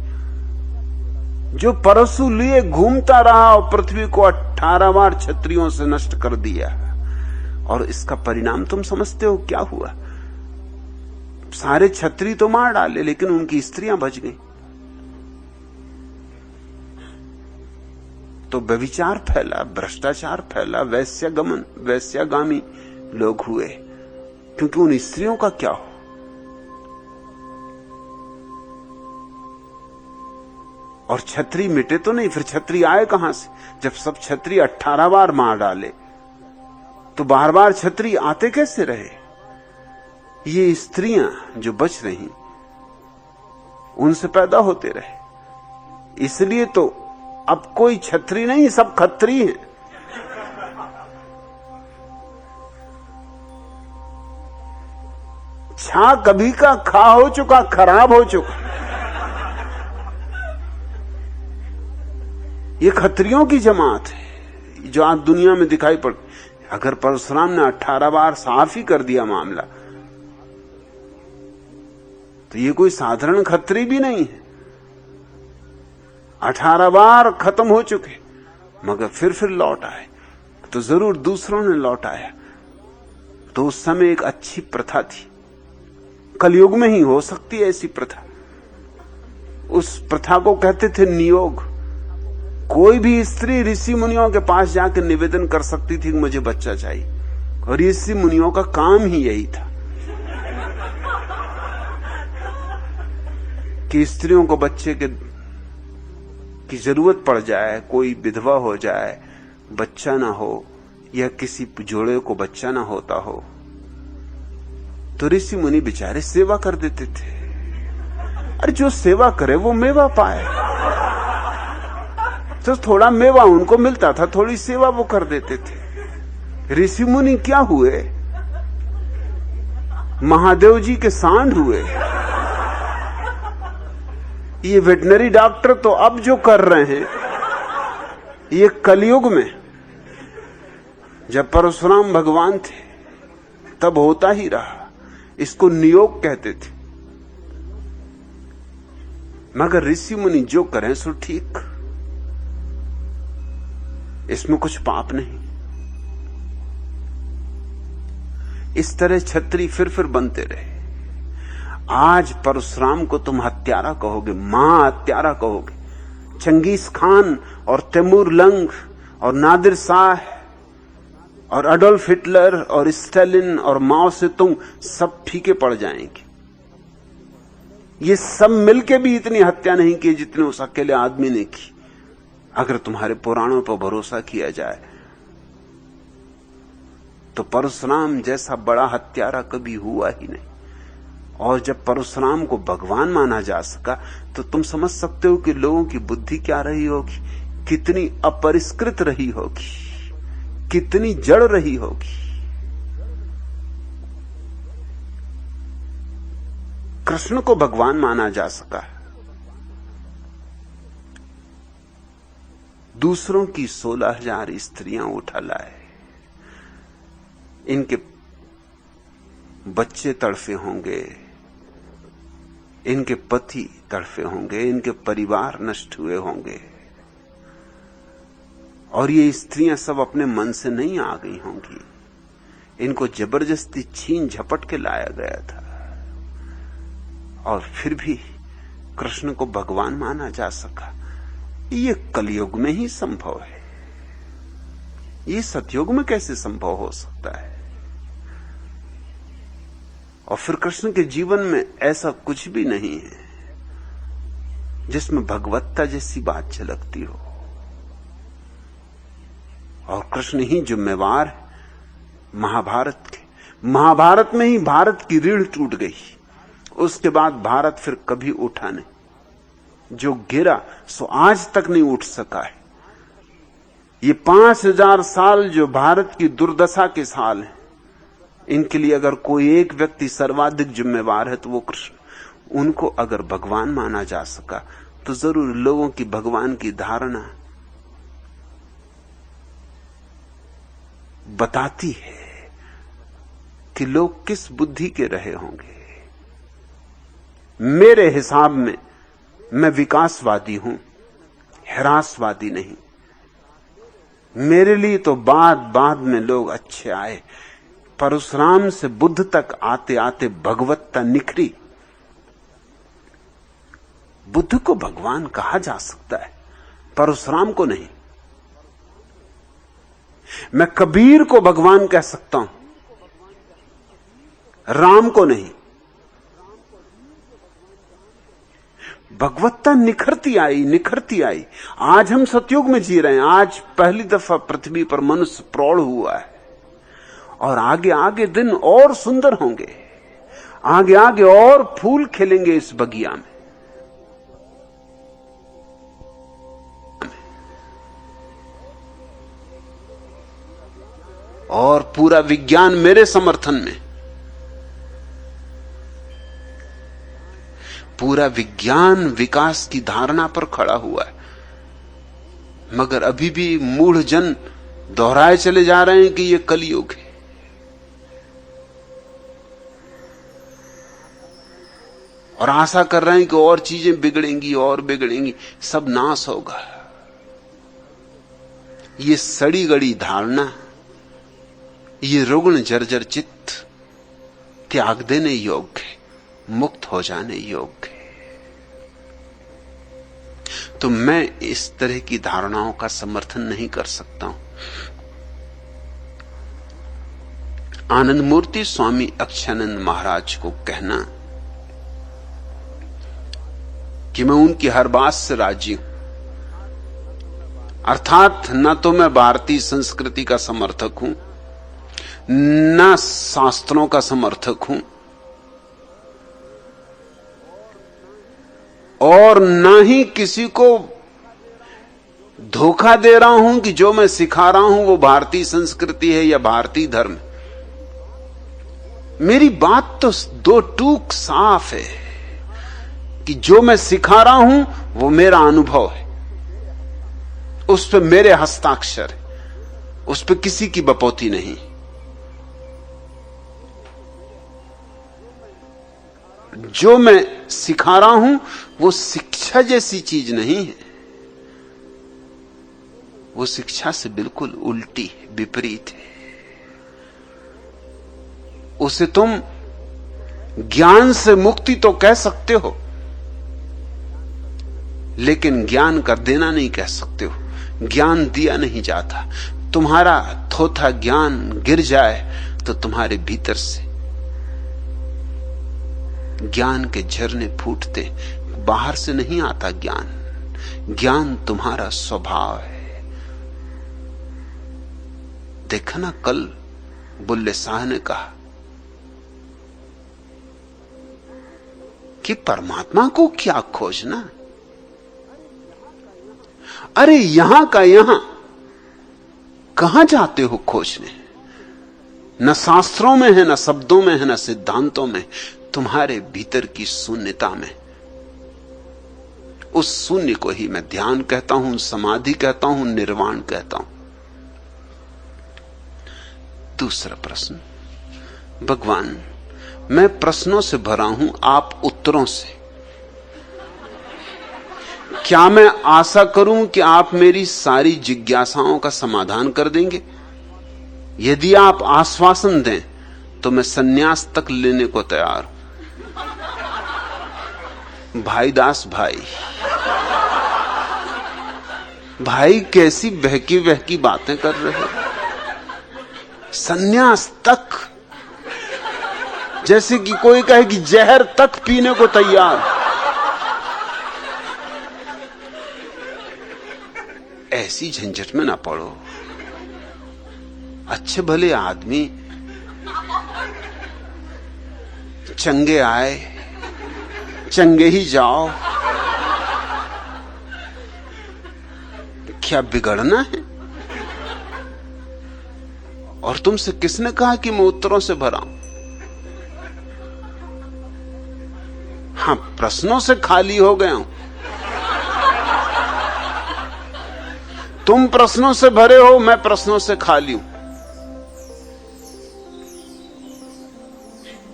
जो परशु लिए घूमता रहा और पृथ्वी को 18 बार क्षत्रियों से नष्ट कर दिया, और इसका परिणाम तुम समझते हो क्या हुआ? सारे क्षत्रिय तो मार डाले, लेकिन उनकी स्त्रियां बच गईं। तो व्यभिचार फैला, भ्रष्टाचार फैला, वैश्यागमन, वैश्यागामी लोग हुए, क्योंकि उन स्त्रियों का क्या हो। और छत्री मिटे तो नहीं, फिर छत्री आए कहां से? जब सब छत्री 18 बार मार डाले तो बार बार छत्री आते कैसे रहे? ये स्त्रियां जो बच रही उनसे पैदा होते रहे, इसलिए तो अब कोई छत्री नहीं, सब खत्री हैं। छा कभी का खा हो चुका, खराब हो चुका। ये खत्रियों की जमात है जो आज दुनिया में दिखाई पड़। अगर परशुराम ने 18 बार साफ ही कर दिया मामला, तो ये कोई साधारण खत्री भी नहीं है। 18 बार खत्म हो चुके, मगर फिर लौट आए, तो जरूर दूसरों ने लौटाया। तो उस समय एक अच्छी प्रथा थी, कलयुग में ही हो सकती है ऐसी प्रथा। उस प्रथा को कहते थे नियोग। कोई भी स्त्री ऋषि मुनियों के पास जाकर निवेदन कर सकती थी कि मुझे बच्चा चाहिए, और ऋषि मुनियों का काम ही यही था कि स्त्रियों को बच्चे की जरूरत पड़ जाए, कोई विधवा हो जाए, बच्चा ना हो, या किसी जोड़े को बच्चा ना होता हो, तो ऋषि मुनि बेचारे सेवा कर देते थे। अरे जो सेवा करे वो मेवा पाए, तो थोड़ा मेवा उनको मिलता था, थोड़ी सेवा वो कर देते थे। ऋषि मुनि क्या हुए? महादेव जी के सांड हुए। ये वेटनरी डॉक्टर तो अब जो कर रहे हैं, ये कलयुग में, जब परशुराम भगवान थे तब होता ही रहा। इसको नियोग कहते थे। मगर ऋषि मुनि जो करें सो ठीक, इसमें कुछ पाप नहीं। इस तरह छत्री फिर बनते रहे। आज परशुराम को तुम हत्यारा कहोगे, महा हत्यारा कहोगे। चंगेज खान और तैमूर लंग और नादिर शाह और अडोल्फ हिटलर और स्टालिन और माओ से तुम सब फीके पड़ जाएंगे। ये सब मिलके भी इतनी हत्या नहीं की जितने उस अकेले आदमी ने की, अगर तुम्हारे पुराणों पर भरोसा किया जाए। तो परशुराम जैसा बड़ा हत्यारा कभी हुआ ही नहीं। और जब परशुराम को भगवान माना जा सका, तो तुम समझ सकते हो कि लोगों की बुद्धि क्या रही होगी, कितनी अपरिष्कृत रही होगी, कितनी जड़ रही होगी। कृष्ण को भगवान माना जा सका, दूसरों की 16,000 स्त्रियां उठा लाए। इनके बच्चे तड़फे होंगे, इनके पति तड़फे होंगे, इनके परिवार नष्ट हुए होंगे, और ये स्त्रियां सब अपने मन से नहीं आ गई होंगी। इनको जबरदस्ती छीन झपट के लाया गया था, और फिर भी कृष्ण को भगवान माना जा सका। ये कलयुग में ही संभव है, ये सतयुग में कैसे संभव हो सकता है? और फिर कृष्ण के जीवन में ऐसा कुछ भी नहीं है जिसमें भगवत्ता जैसी बात झलकती हो। और कृष्ण ही जिम्मेवार है महाभारत के। महाभारत में ही भारत की रीढ़ टूट गई, उसके बाद भारत फिर कभी उठा नहीं। जो गिरा सो आज तक नहीं उठ सका है। ये 5000 साल जो भारत की दुर्दशा के साल हैं, इनके लिए अगर कोई एक व्यक्ति सर्वाधिक जिम्मेवार है तो वो कृष्ण। उनको अगर भगवान माना जा सका तो जरूर लोगों की भगवान की धारणा बताती है कि लोग किस बुद्धि के रहे होंगे। मेरे हिसाब में मैं विकासवादी हूं, ह्रासवादी नहीं। मेरे लिए तो बाद में लोग अच्छे आए। परशुराम से बुद्ध तक आते आते भगवत्ता निखरी। बुद्ध को भगवान कहा जा सकता है, परशुराम को नहीं। मैं कबीर को भगवान कह सकता हूं, राम को नहीं। भगवत्ता निखरती आई। आज हम सतयुग में जी रहे हैं। आज पहली दफा पृथ्वी पर मनुष्य प्रौढ़ हुआ है और आगे आगे दिन और सुंदर होंगे, आगे आगे और फूल खिलेंगे इस बगिया में। और पूरा विज्ञान मेरे समर्थन में, पूरा विज्ञान विकास की धारणा पर खड़ा हुआ है, मगर अभी भी मूढ़ जन दोहराए चले जा रहे हैं कि यह कलयुग है। और आशा कर रहे हैं कि और चीजें बिगड़ेंगी और बिगड़ेंगी, सब नाश होगा। ये सड़ी गड़ी धारणा, ये रुग्ण जर्जर चित्त त्याग देने योग्य है, मुक्त हो जाने योग्य है। तो मैं इस तरह की धारणाओं का समर्थन नहीं कर सकता हूं। आनंद मूर्ति स्वामी अक्षयानंद महाराज को कहना कि मैं उनकी हर बात से राजी हूं, अर्थात न तो मैं भारतीय संस्कृति का समर्थक हूं, न शास्त्रों का समर्थक हूं, और न ही किसी को धोखा दे रहा हूं कि जो मैं सिखा रहा हूं वो भारतीय संस्कृति है या भारतीय धर्म। मेरी बात तो दो टूक साफ है कि जो मैं सिखा रहा हूं वो मेरा अनुभव है, उस पे मेरे हस्ताक्षर है, उस पे किसी की बपौती नहीं। जो मैं सिखा रहा हूं वो शिक्षा जैसी चीज नहीं है, वो शिक्षा से बिल्कुल उल्टी है, विपरीत है। उसे तुम ज्ञान से मुक्ति तो कह सकते हो, लेकिन ज्ञान का देना नहीं कह सकते हो। ज्ञान दिया नहीं जाता। तुम्हारा थोथा ज्ञान गिर जाए तो तुम्हारे भीतर से ज्ञान के झरने फूटते, बाहर से नहीं आता ज्ञान। ज्ञान तुम्हारा स्वभाव है। देखा ना, कल बुल्ले शाह ने कहा कि परमात्मा को क्या खोजना, अरे यहां का यहां कहां जाते हो खोजने? न शास्त्रों में है, न शब्दों में है, न सिद्धांतों में, तुम्हारे भीतर की शून्यता में। उस शून्य को ही मैं ध्यान कहता हूं, समाधि कहता हूं, निर्वाण कहता हूं। दूसरा प्रश्न, भगवान मैं प्रश्नों से भरा हूं, आप उत्तरों से। क्या मैं आशा करूं कि आप मेरी सारी जिज्ञासाओं का समाधान कर देंगे? यदि आप आश्वासन दें तो मैं सन्यास तक लेने को तैयार हूं। भाई दास भाई कैसी बहकी बहकी बातें कर रहे हो? सन्यास तक, जैसे कि कोई कहे कि जहर तक पीने को तैयार। ऐसी झंझट में ना पड़ो। अच्छे भले आदमी चंगे आए चंगे ही जाओ, क्या बिगड़ना है? और तुमसे किसने कहा कि मैं उत्तरों से भरा हूं? हां, प्रश्नों से खाली हो गया हूं। तुम प्रश्नों से भरे हो, मैं प्रश्नों से खाली हूं।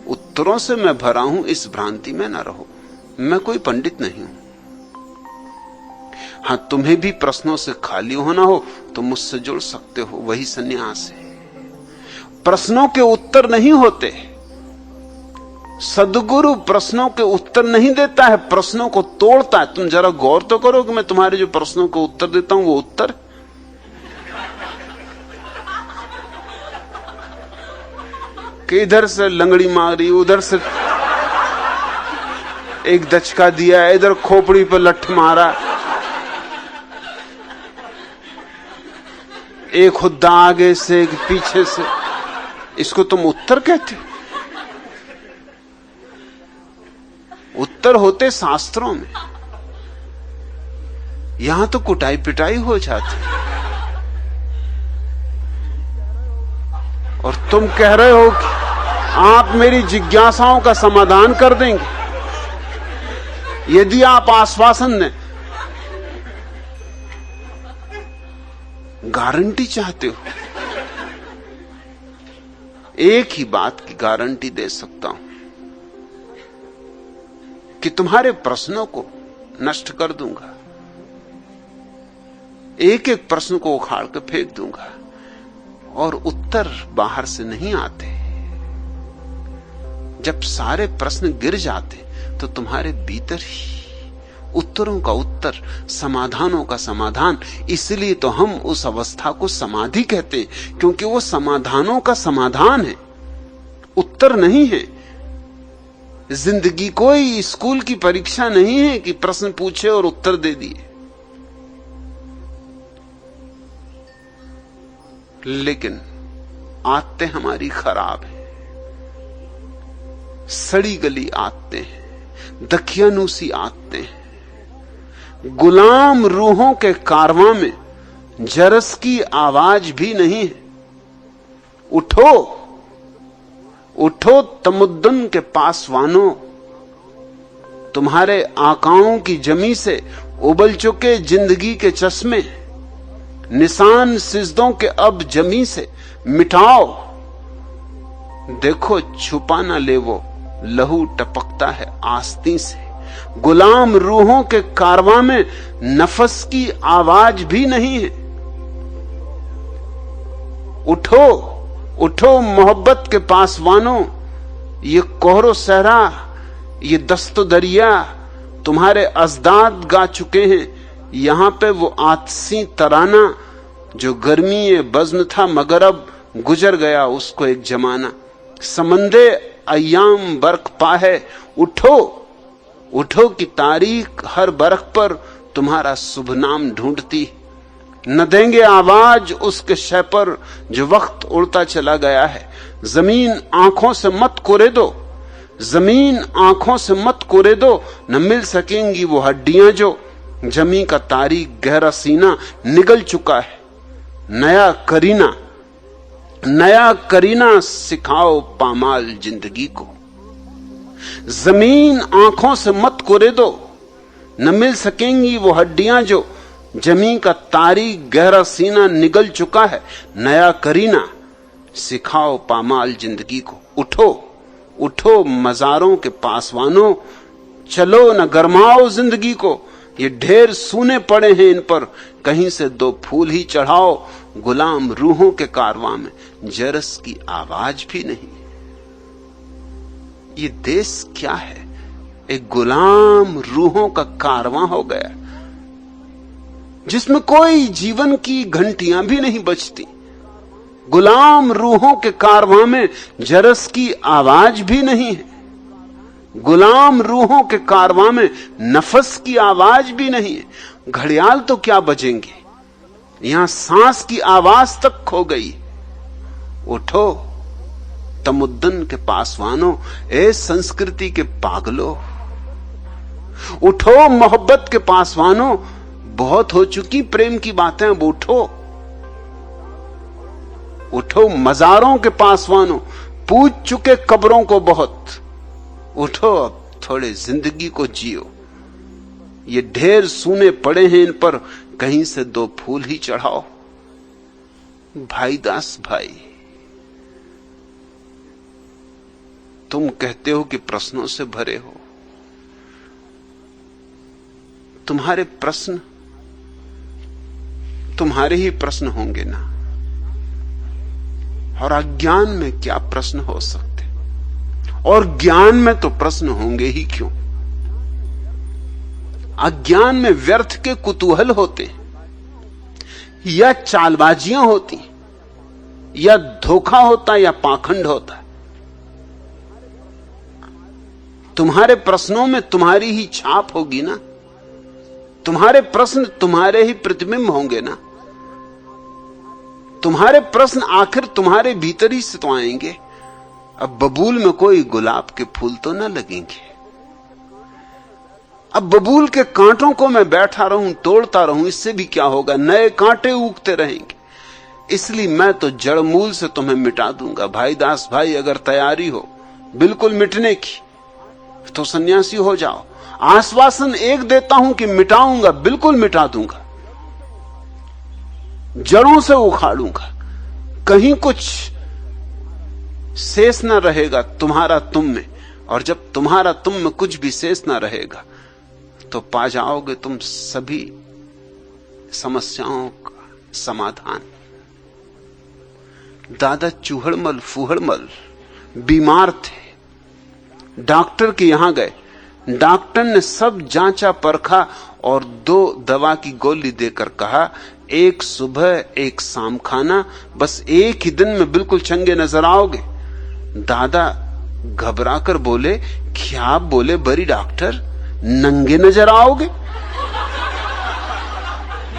उत्तरों से मैं भरा हूं, इस भ्रांति में ना रहो। मैं कोई पंडित नहीं हूं। हां, तुम्हें भी प्रश्नों से खाली होना हो तो मुझसे जुड़ सकते हो, वही सन्यास है। प्रश्नों के उत्तर नहीं होते। सद्गुरु प्रश्नों के उत्तर नहीं देता है, प्रश्नों को तोड़ता है। तुम जरा गौर तो करो कि मैं तुम्हारे जो प्रश्नों को उत्तर देता हूं वो उत्तर, कि इधर से लंगड़ी मारी, उधर से एक दचका दिया, इधर खोपड़ी पर लठ मारा, एक हुद्दा आगे से एक पीछे से। इसको तुम उत्तर कहते हो? उत्तर होते शास्त्रों में, यहां तो कुटाई पिटाई हो जाती। और तुम कह रहे हो कि आप मेरी जिज्ञासाओं का समाधान कर देंगे यदि आप आश्वासन दें, गारंटी चाहते हो। एक ही बात की गारंटी दे सकता हूं कि तुम्हारे प्रश्नों को नष्ट कर दूंगा, एक एक प्रश्न को उखाड़ कर फेंक दूंगा, और उत्तर बाहर से नहीं आते। जब सारे प्रश्न गिर जाते तो तुम्हारे भीतर ही उत्तरों का उत्तर, समाधानों का समाधान। इसलिए तो हम उस अवस्था को समाधि कहते हैं, क्योंकि वो समाधानों का समाधान है, उत्तर नहीं है। जिंदगी कोई स्कूल की परीक्षा नहीं है कि प्रश्न पूछे और उत्तर दे दिए। लेकिन आदतें हमारी खराब है, सड़ी गली आदतें हैं, दकियानूसी आदतें हैं। गुलाम रूहों के कारवां में जरस की आवाज भी नहीं है। उठो उठो तमुद्दन के पासवानों, तुम्हारे आकाओं की जमी से उबल चुके जिंदगी के चश्मे, निशान सिजदों के अब जमी से मिटाओ। देखो छुपा ना ले वो लहू टपकता है आस्तीं से। गुलाम रूहों के कारवां में नफस की आवाज भी नहीं है। उठो उठो मोहब्बत के पासवानों, ये कोहरो सहरा, ये दस्तो दरिया तुम्हारे अजदाद गा चुके हैं। यहां पे वो आतसी तराना जो गर्मी बज़्म था मगर अब गुजर गया उसको एक जमाना। समंदे अय्याम बरक पा है, उठो उठो की तारीख हर बरख पर तुम्हारा शुभ नाम ढूंढती। न देंगे आवाज उसके शय पर जो वक्त उड़ता चला गया है। जमीन आंखों से मत कोरे दो, जमीन आंखों से मत कोरे दो, न मिल सकेंगी वो हड्डियां जो जमी का तारीख गहरा सीना निगल चुका है। नया करीना सिखाओ पामाल जिंदगी को। जमीन आंखों से मत कोरे दो, न मिल सकेंगी वो हड्डियां जो जमी का तारीख गहरा सीना निगल चुका है। नया करीना सिखाओ पामाल जिंदगी को। उठो उठो मजारों के पासवानों, चलो न गरमाओ जिंदगी को। ये ढेर सूने पड़े हैं इन पर, कहीं से दो फूल ही चढ़ाओ। गुलाम रूहों के कारवां में जरस की आवाज भी नहीं। ये देश क्या है? एक गुलाम रूहों का कारवां हो गया, जिसमें कोई जीवन की घंटियां भी नहीं बजती। गुलाम रूहों के कारवां में जरस की आवाज भी नहीं है। गुलाम रूहों के कारवां में नफस की आवाज भी नहीं है। घड़ियाल तो क्या बजेंगे, यहां सांस की आवाज तक खो गई। उठो तमुद्दन के पासवानों, ए संस्कृति के पागलों, उठो मोहब्बत के पासवानों। बहुत हो चुकी प्रेम की बातें, अब उठो उठो मजारों के पासवानों, पूज चुके कब्रों को बहुत। उठो अब थोड़े जिंदगी को जियो। ये ढेर सूने पड़े हैं इन पर, कहीं से दो फूल ही चढ़ाओ। भाईदास भाई, तुम कहते हो कि प्रश्नों से भरे हो। तुम्हारे प्रश्न तुम्हारे ही प्रश्न होंगे ना, और अज्ञान में क्या प्रश्न हो सकते? और ज्ञान में तो प्रश्न होंगे ही क्यों? अज्ञान में व्यर्थ के कुतूहल होते, या चालबाजियां होती, या धोखा होता, या पाखंड होता। तुम्हारे प्रश्नों में तुम्हारी ही छाप होगी ना, तुम्हारे प्रश्न तुम्हारे ही प्रतिबिंब होंगे ना, तुम्हारे प्रश्न आखिर तुम्हारे भीतर ही से तो आएंगे। अब बबूल में कोई गुलाब के फूल तो न लगेंगे। अब बबूल के कांटों को मैं बैठा रहूं, तोड़ता रहूं, इससे भी क्या होगा, नए कांटे उगते रहेंगे। इसलिए मैं तो जड़ मूल से तुम्हें मिटा दूंगा। भाई दास भाई, अगर तैयारी हो बिल्कुल मिटने की तो सन्यासी हो जाओ। आश्वासन एक देता हूं कि मिटाऊंगा, बिल्कुल मिटा दूंगा, जड़ों से उखाड़ूंगा, कहीं कुछ शेष न रहेगा तुम्हारा तुम में। और जब तुम्हारा तुम में कुछ भी शेष न रहेगा तो पा जाओगे तुम सभी समस्याओं का समाधान। दादा चूहड़मल फूहड़मल बीमार थे, डॉक्टर के यहां गए। डॉक्टर ने सब जांचा परखा और 2 दवा की गोली देकर कहा, एक सुबह एक शाम खाना, बस एक ही दिन में बिल्कुल चंगे नजर आओगे। दादा घबराकर बोले, क्या बोले बड़ी डॉक्टर, नंगे नजर आओगे?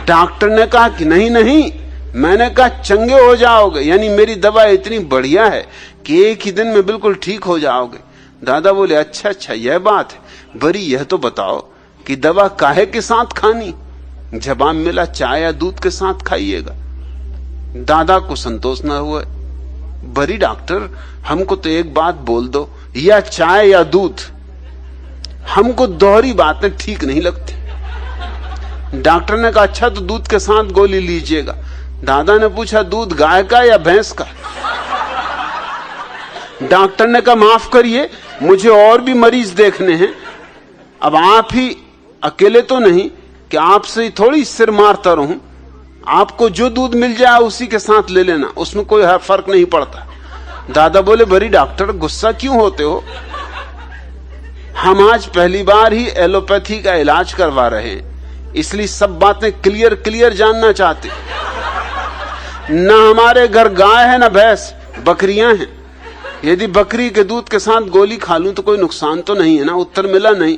डॉक्टर ने कहा कि नहीं नहीं, मैंने कहा चंगे हो जाओगे, यानी मेरी दवा इतनी बढ़िया है कि एक ही दिन में बिल्कुल ठीक हो जाओगे। दादा बोले, अच्छा अच्छा यह बात है, बड़ी यह तो बताओ कि दवा काहे के साथ खानी? जवाब मिला, चाय या दूध के साथ खाइएगा। दादा को संतोष न हुआ, बड़ी डॉक्टर हमको तो एक बात बोल दो, या चाय या दूध, हमको दोहरी बातें ठीक नहीं लगती। डॉक्टर ने कहा, अच्छा तो दूध के साथ गोली लीजिएगा। दादा ने पूछा, दूध गाय का या भैंस का? डॉक्टर ने कहा, माफ करिए, मुझे और भी मरीज देखने हैं, अब आप ही अकेले तो नहीं कि आपसे थोड़ी सिर मारता रहूं, आपको जो दूध मिल जाए उसी के साथ ले लेना, उसमें कोई फर्क नहीं पड़ता। दादा बोले, बड़ी डॉक्टर गुस्सा क्यों होते हो, हम आज पहली बार ही एलोपैथी का इलाज करवा रहे हैं, इसलिए सब बातें क्लियर क्लियर जानना चाहते। न हमारे घर गाय है न भैंस, बकरियां हैं। यदि बकरी के दूध के साथ गोली खा लूं तो कोई नुकसान तो नहीं है ना? उत्तर मिला नहीं,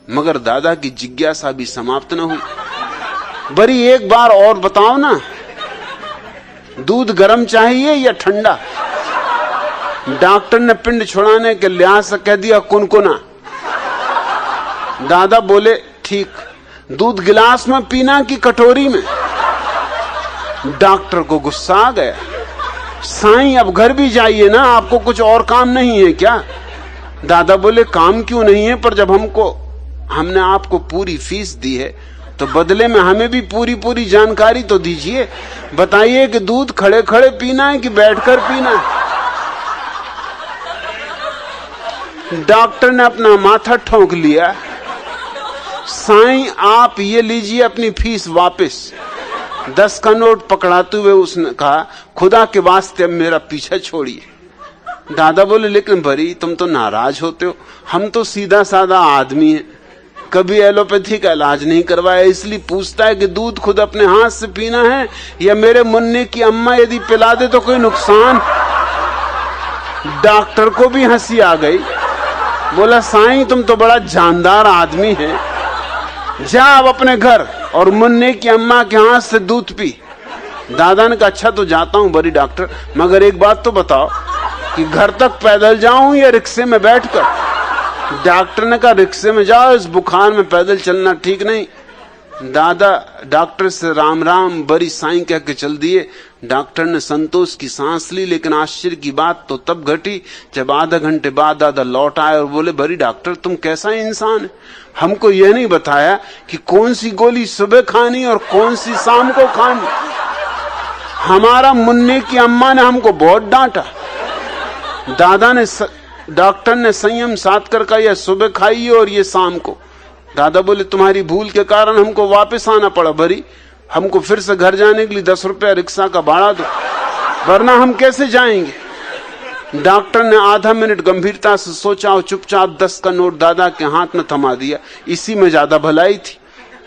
मगर दादा की जिज्ञासा भी समाप्त न हुई। बड़ी एक बार और बताओ ना, दूध गर्म चाहिए या ठंडा? डॉक्टर ने पिंड छुड़ाने के लिहाज से कह दिया, कुनकुना। दादा बोले, ठीक, दूध गिलास में पीना कि कटोरी में? डॉक्टर को गुस्सा आ गया, साईं अब घर भी जाइए ना, आपको कुछ और काम नहीं है क्या? दादा बोले, काम क्यों नहीं है, पर जब हमने आपको पूरी फीस दी है तो बदले में हमें भी पूरी पूरी जानकारी तो दीजिए। बताइए कि दूध खड़े खड़े पीना है कि बैठकर पीना है? डॉक्टर ने अपना माथा ठोंक लिया, साईं आप ये लीजिए अपनी फीस वापस। 10 का नोट पकड़ाते हुए उसने कहा, खुदा के वास्ते अब मेरा पीछा छोड़िए। दादा बोले, लेकिन भरी तुम तो नाराज होते हो, हम तो सीधा साधा आदमी हैं, कभी एलोपैथी का इलाज नहीं करवाया, इसलिए पूछता है कि दूध खुद अपने हाथ से पीना है या मेरे मुन्ने की अम्मा यदि पिला दे तो कोई नुकसान? डॉक्टर को भी हंसी आ गई, बोला, साईं तुम तो बड़ा जानदार आदमी है, जा अब अपने घर और मुन्ने की अम्मा के हाथ से दूध पी। दादा ने कहा, अच्छा तो जाता हूं बड़ी डॉक्टर, मगर एक बात तो बताओ कि घर तक पैदल जाऊं या रिक्शे में बैठकर? डॉक्टर ने कहा, रिक्शे में जाओ, इस बुखार में पैदल चलना ठीक नहीं। दादा डॉक्टर से राम राम बड़ी साईं कह के चल दिए। डॉक्टर ने संतोष की सांस ली, लेकिन आश्चर्य की बात तो तब घटी जब आधा घंटे बाद दादा लौट आए और बोले, बड़ी डॉक्टर तुम कैसा इंसान है, हमको यह नहीं बताया कि कौन सी गोली सुबह खानी और कौन सी शाम को खानी। हमारा मुन्ने की अम्मा ने हमको बहुत डांटा। डॉक्टर ने संयम साध कर कहा, यह सुबह खाइए और ये शाम को। दादा बोले, तुम्हारी भूल के कारण हमको वापस आना पड़ा, भरी हमको फिर से घर जाने के लिए 10 रुपया रिक्शा का भाड़ा दो, वरना हम कैसे जाएंगे। डॉक्टर ने आधा मिनट गंभीरता से सोचा और चुपचाप 10 का नोट दादा के हाथ में थमा दिया, इसी में ज्यादा भलाई थी।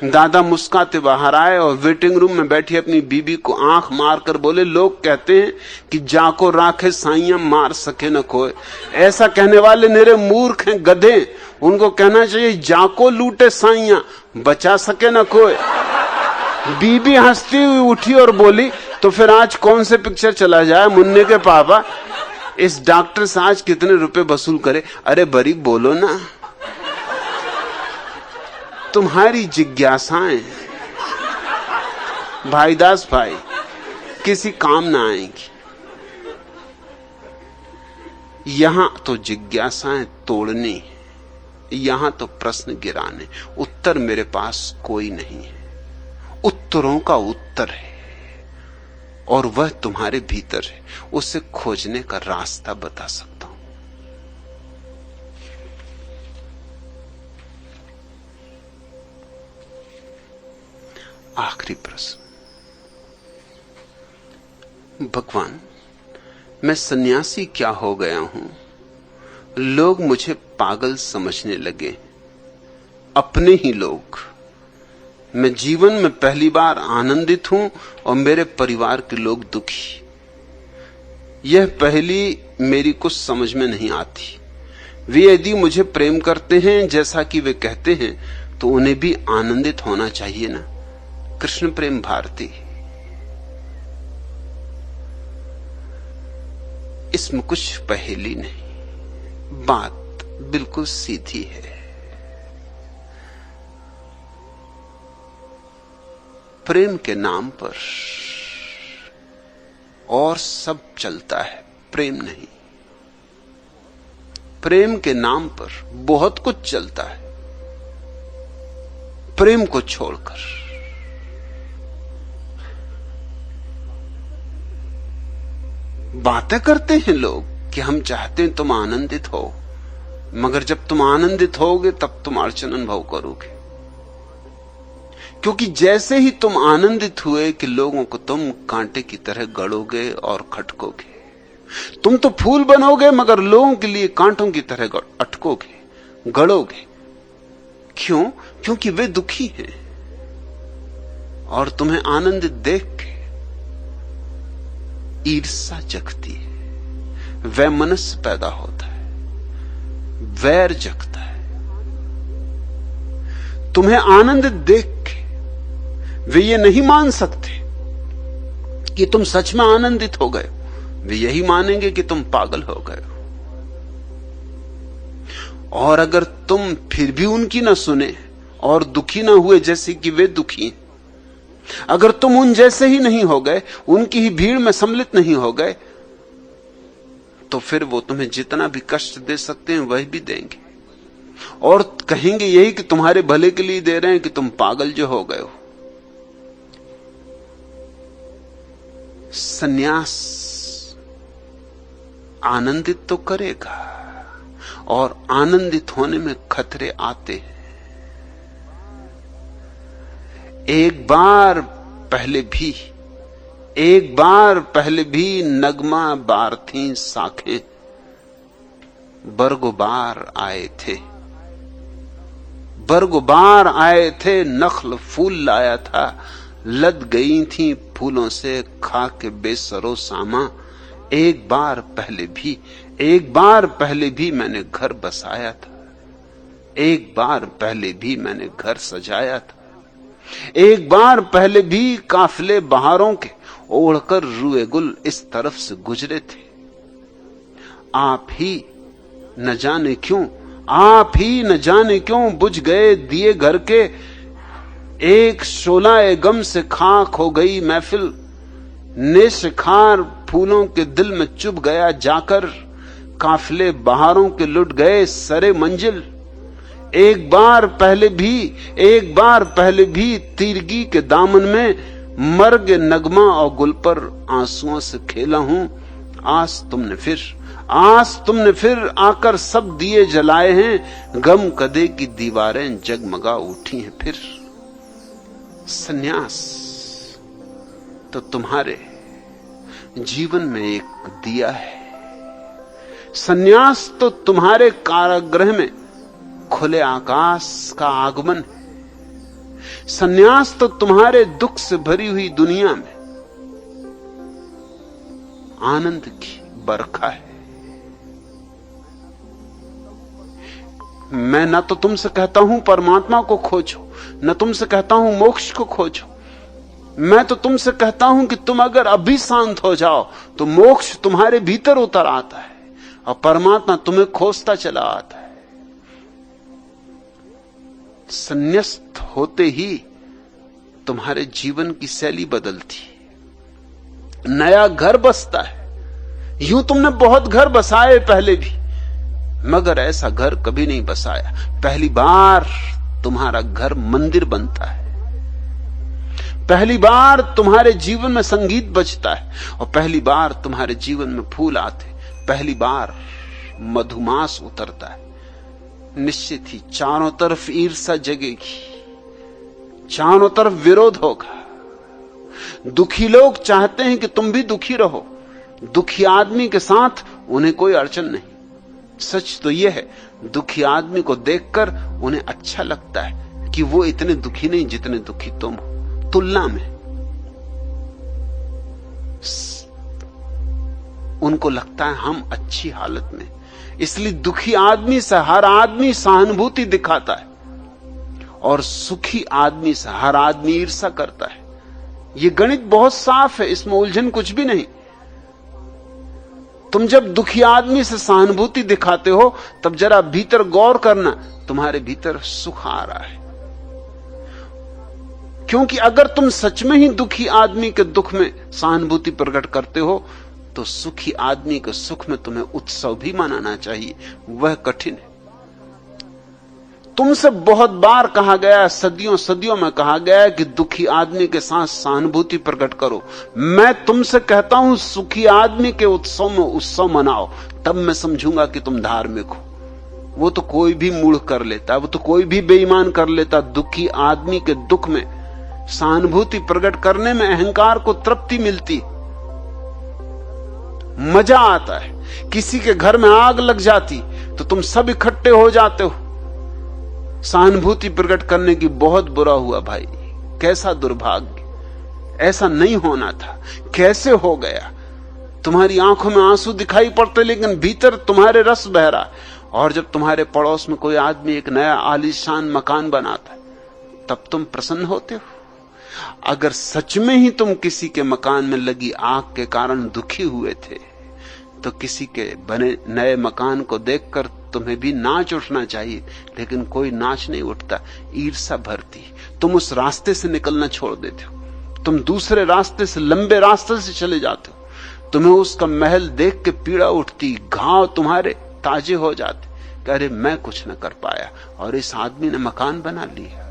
दादा मुस्कुराते बाहर आए और वेटिंग रूम में बैठी अपनी बीबी को आंख मारकर बोले, लोग कहते हैं कि जाको राखे साइयां मार सके न कोई। ऐसा कहने वाले निरे मूर्ख हैं, गधे। उनको कहना चाहिए जाको लूटे साइयां बचा सके न कोई। बीबी हंसती हुई उठी और बोली, तो फिर आज कौन से पिक्चर चला जाए मुन्ने के पापा? इस डॉक्टर से आज कितने रुपए वसूल करे? अरे बरी बोलो ना, तुम्हारी जिज्ञासाएं भाईदास भाई किसी काम ना आएंगी। यहां तो जिज्ञासाएं तोड़नी, यहां तो प्रश्न गिराने। उत्तर मेरे पास कोई नहीं है, उत्तरों का उत्तर है और वह तुम्हारे भीतर है। उसे खोजने का रास्ता बता सकता हूं। आखिरी प्रश्न, भगवान मैं सन्यासी क्या हो गया हूं? लोग मुझे पागल समझने लगे, अपने ही लोग। मैं जीवन में पहली बार आनंदित हूं और मेरे परिवार के लोग दुखी। यह पहली मेरी कुछ समझ में नहीं आती। वे यदि मुझे प्रेम करते हैं जैसा कि वे कहते हैं तो उन्हें भी आनंदित होना चाहिए ना। कृष्ण प्रेम भारती। इसमें कुछ पहेली नहीं, बात बिल्कुल सीधी है। प्रेम के नाम पर और सब चलता है, प्रेम नहीं। प्रेम के नाम पर बहुत कुछ चलता है, प्रेम को छोड़कर। बातें करते हैं लोग कि हम चाहते हैं तुम आनंदित हो, मगर जब तुम आनंदित होगे तब तुम अड़चन अनुभव करोगे। क्योंकि जैसे ही तुम आनंदित हुए कि लोगों को तुम कांटे की तरह गड़ोगे और खटकोगे। तुम तो फूल बनोगे मगर लोगों के लिए कांटों की तरह अटकोगे, गड़ोगे। क्यों? क्योंकि वे दुखी हैं और तुम्हें आनंदित देख के ईर्ष्या जगती है, वैमनस्य पैदा होता है, वैर जगता है। तुम्हें आनंदित देख के वे ये नहीं मान सकते कि तुम सच में आनंदित हो गए। वे यही मानेंगे कि तुम पागल हो गए हो। और अगर तुम फिर भी उनकी ना सुने और दुखी ना हुए जैसे कि वे दुखी, अगर तुम उन जैसे ही नहीं हो गए, उनकी ही भीड़ में सम्मिलित नहीं हो गए, तो फिर वो तुम्हें जितना भी कष्ट दे सकते हैं वही भी देंगे और कहेंगे यही कि तुम्हारे भले के लिए दे रहे हैं कि तुम पागल जो हो गए हो। सन्यास आनंदित तो करेगा और आनंदित होने में खतरे आते हैं। एक बार पहले भी नगमा बार थी साखें, बरगुबार आए थे। बरगुबार आए थे, नखल फूल लाया था, लद गई थी फूलों से खा के बेसरो सामा। एक बार पहले भी मैंने घर बसाया था, एक बार पहले भी मैंने घर सजाया था, एक बार पहले भी काफिले बहारों के ओढ़कर रुए गुल इस तरफ से गुजरे थे। आप ही न जाने क्यों बुझ गए दिए घर के, एक शोलाए गम से खाक हो गई महफिल। नेशखार फूलों के दिल में चुभ गया जाकर, काफिले बहारों के लुट गए सरे मंजिल। एक बार पहले भी तीरगी के दामन में मर्ग नगमा और गुल पर आंसुओं से खेला हूं। आज तुमने फिर आकर सब दिए जलाए हैं, गम कदे की दीवारें जगमगा उठी हैं फिर। सन्यास तो तुम्हारे जीवन में एक दिया है, सन्यास तो तुम्हारे कारागृह में खुले आकाश का आगमन है। सन्यास तो तुम्हारे दुख से भरी हुई दुनिया में आनंद की बरखा है। मैं न तो तुमसे कहता हूं परमात्मा को खोजो, न तुमसे कहता हूं मोक्ष को खोजो। मैं तो तुमसे कहता हूं कि तुम अगर अभी शांत हो जाओ तो मोक्ष तुम्हारे भीतर उतर आता है और परमात्मा तुम्हें खोजता चला आता है। संन्यास्त होते ही तुम्हारे जीवन की शैली बदलती है, नया घर बसता है। यूं तुमने बहुत घर बसाए पहले भी, मगर ऐसा घर कभी नहीं बसाया। पहली बार तुम्हारा घर मंदिर बनता है, पहली बार तुम्हारे जीवन में संगीत बजता है और पहली बार तुम्हारे जीवन में फूल आते, पहली बार मधुमास उतरता है। निश्चित ही चारों तरफ ईर्ष्या जगेगी, चारों तरफ विरोध होगा। दुखी लोग चाहते हैं कि तुम भी दुखी रहो। दुखी आदमी के साथ उन्हें कोई अड़चन नहीं। सच तो यह है, दुखी आदमी को देखकर उन्हें अच्छा लगता है कि वो इतने दुखी नहीं जितने दुखी तुम हो। तुलना में उनको लगता है हम अच्छी हालत में, इसलिए दुखी आदमी से हर आदमी सहानुभूति दिखाता है और सुखी आदमी से हर आदमी ईर्ष्या करता है। यह गणित बहुत साफ है, इसमें उलझन कुछ भी नहीं। तुम जब दुखी आदमी से सहानुभूति दिखाते हो तब जरा भीतर गौर करना, तुम्हारे भीतर सुख आ रहा है। क्योंकि अगर तुम सच में ही दुखी आदमी के दुख में सहानुभूति प्रकट करते हो तो सुखी आदमी के सुख में तुम्हें उत्सव भी मनाना चाहिए। वह कठिन है। तुमसे बहुत बार कहा गया, सदियों सदियों में कहा गया कि दुखी आदमी के साथ सहानुभूति प्रकट करो। मैं तुमसे कहता हूं सुखी आदमी के उत्सव में उत्सव मनाओ, तब मैं समझूंगा कि तुम धार्मिक हो। वो तो कोई भी मूढ़ कर लेता, वो तो कोई भी बेईमान कर लेता। दुखी आदमी के दुख में सहानुभूति प्रकट करने में अहंकार को तृप्ति मिलती, मजा आता है। किसी के घर में आग लग जाती तो तुम सब इकट्ठे हो जाते हो सहानुभूति प्रकट करने की। बहुत बुरा हुआ भाई, कैसा दुर्भाग्य, ऐसा नहीं होना था, कैसे हो गया। तुम्हारी आंखों में आंसू दिखाई पड़ते लेकिन भीतर तुम्हारे रस बह रहा है। और जब तुम्हारे पड़ोस में कोई आदमी एक नया आलीशान मकान बनाता है तब तुम प्रसन्न होते हो। अगर सच में ही तुम किसी के मकान में लगी आग के कारण दुखी हुए थे तो किसी के बने नए मकान को देखकर तुम्हें भी नाच उठना चाहिए, लेकिन कोई नाच नहीं उठता, ईर्ष्या भरती। तुम उस रास्ते से निकलना छोड़ देते हो, तुम दूसरे रास्ते से, लंबे रास्ते से चले जाते हो। तुम्हें उसका महल देख के पीड़ा उठती, घाव तुम्हारे ताजे हो जाते कि अरे मैं कुछ न कर पाया और इस आदमी ने मकान बना लिया।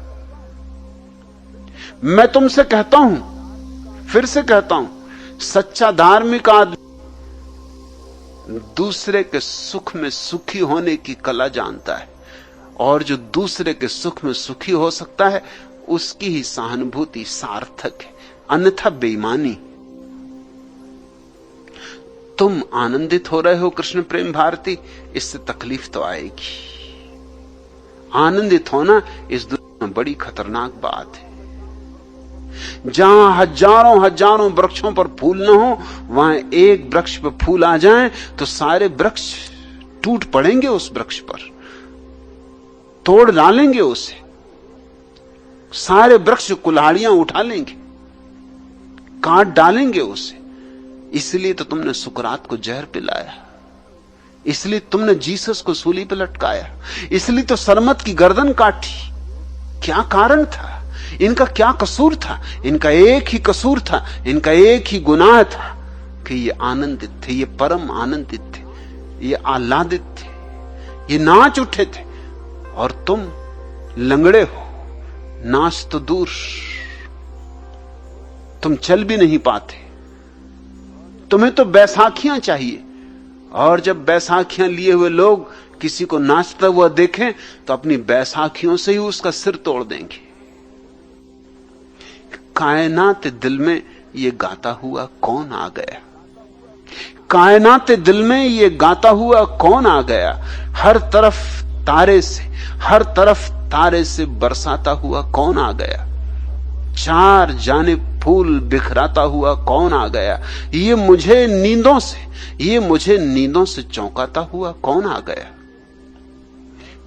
मैं तुमसे कहता हूं, फिर से कहता हूं, सच्चा धार्मिक आदमी दूसरे के सुख में सुखी होने की कला जानता है, और जो दूसरे के सुख में सुखी हो सकता है उसकी ही सहानुभूति सार्थक है, अन्यथा बेईमानी। तुम आनंदित हो रहे हो कृष्ण प्रेम भारती, इससे तकलीफ तो आएगी। आनंदित होना इस दुनिया में बड़ी खतरनाक बात है। जहां हजारों हजारों वृक्षों पर फूल न हो, वहां एक वृक्ष पर फूल आ जाएं तो सारे वृक्ष टूट पड़ेंगे, उस वृक्ष पर तोड़ डालेंगे उसे, सारे वृक्ष कुल्हाड़ियां उठा लेंगे, काट डालेंगे उसे। इसलिए तो तुमने सुकरात को जहर पिलाया, इसलिए तुमने जीसस को सूली पर लटकाया, इसलिए तो सरमत की गर्दन काटी। क्या कारण था? इनका क्या कसूर था? इनका एक ही कसूर था, इनका एक ही गुनाह था कि ये आनंदित थे, ये परम आनंदित थे, ये आह्लादित थे, ये नाच उठे थे। और तुम लंगड़े हो, नाच तो दूर, तुम चल भी नहीं पाते। तुम्हें तो बैसाखियां चाहिए, और जब बैसाखियां लिए हुए लोग किसी को नाचता हुआ देखें तो अपनी बैसाखियों से ही उसका सिर तोड़ देंगे। कायनात दिल में ये गाता हुआ कौन आ गया? कायनात दिल में ये गाता हुआ कौन आ गया? हर तरफ तारे से, हर तरफ तारे से बरसाता हुआ कौन आ गया? चार जानिब फूल बिखराता हुआ कौन आ गया? ये मुझे नींदों से चौंकाता हुआ कौन आ गया?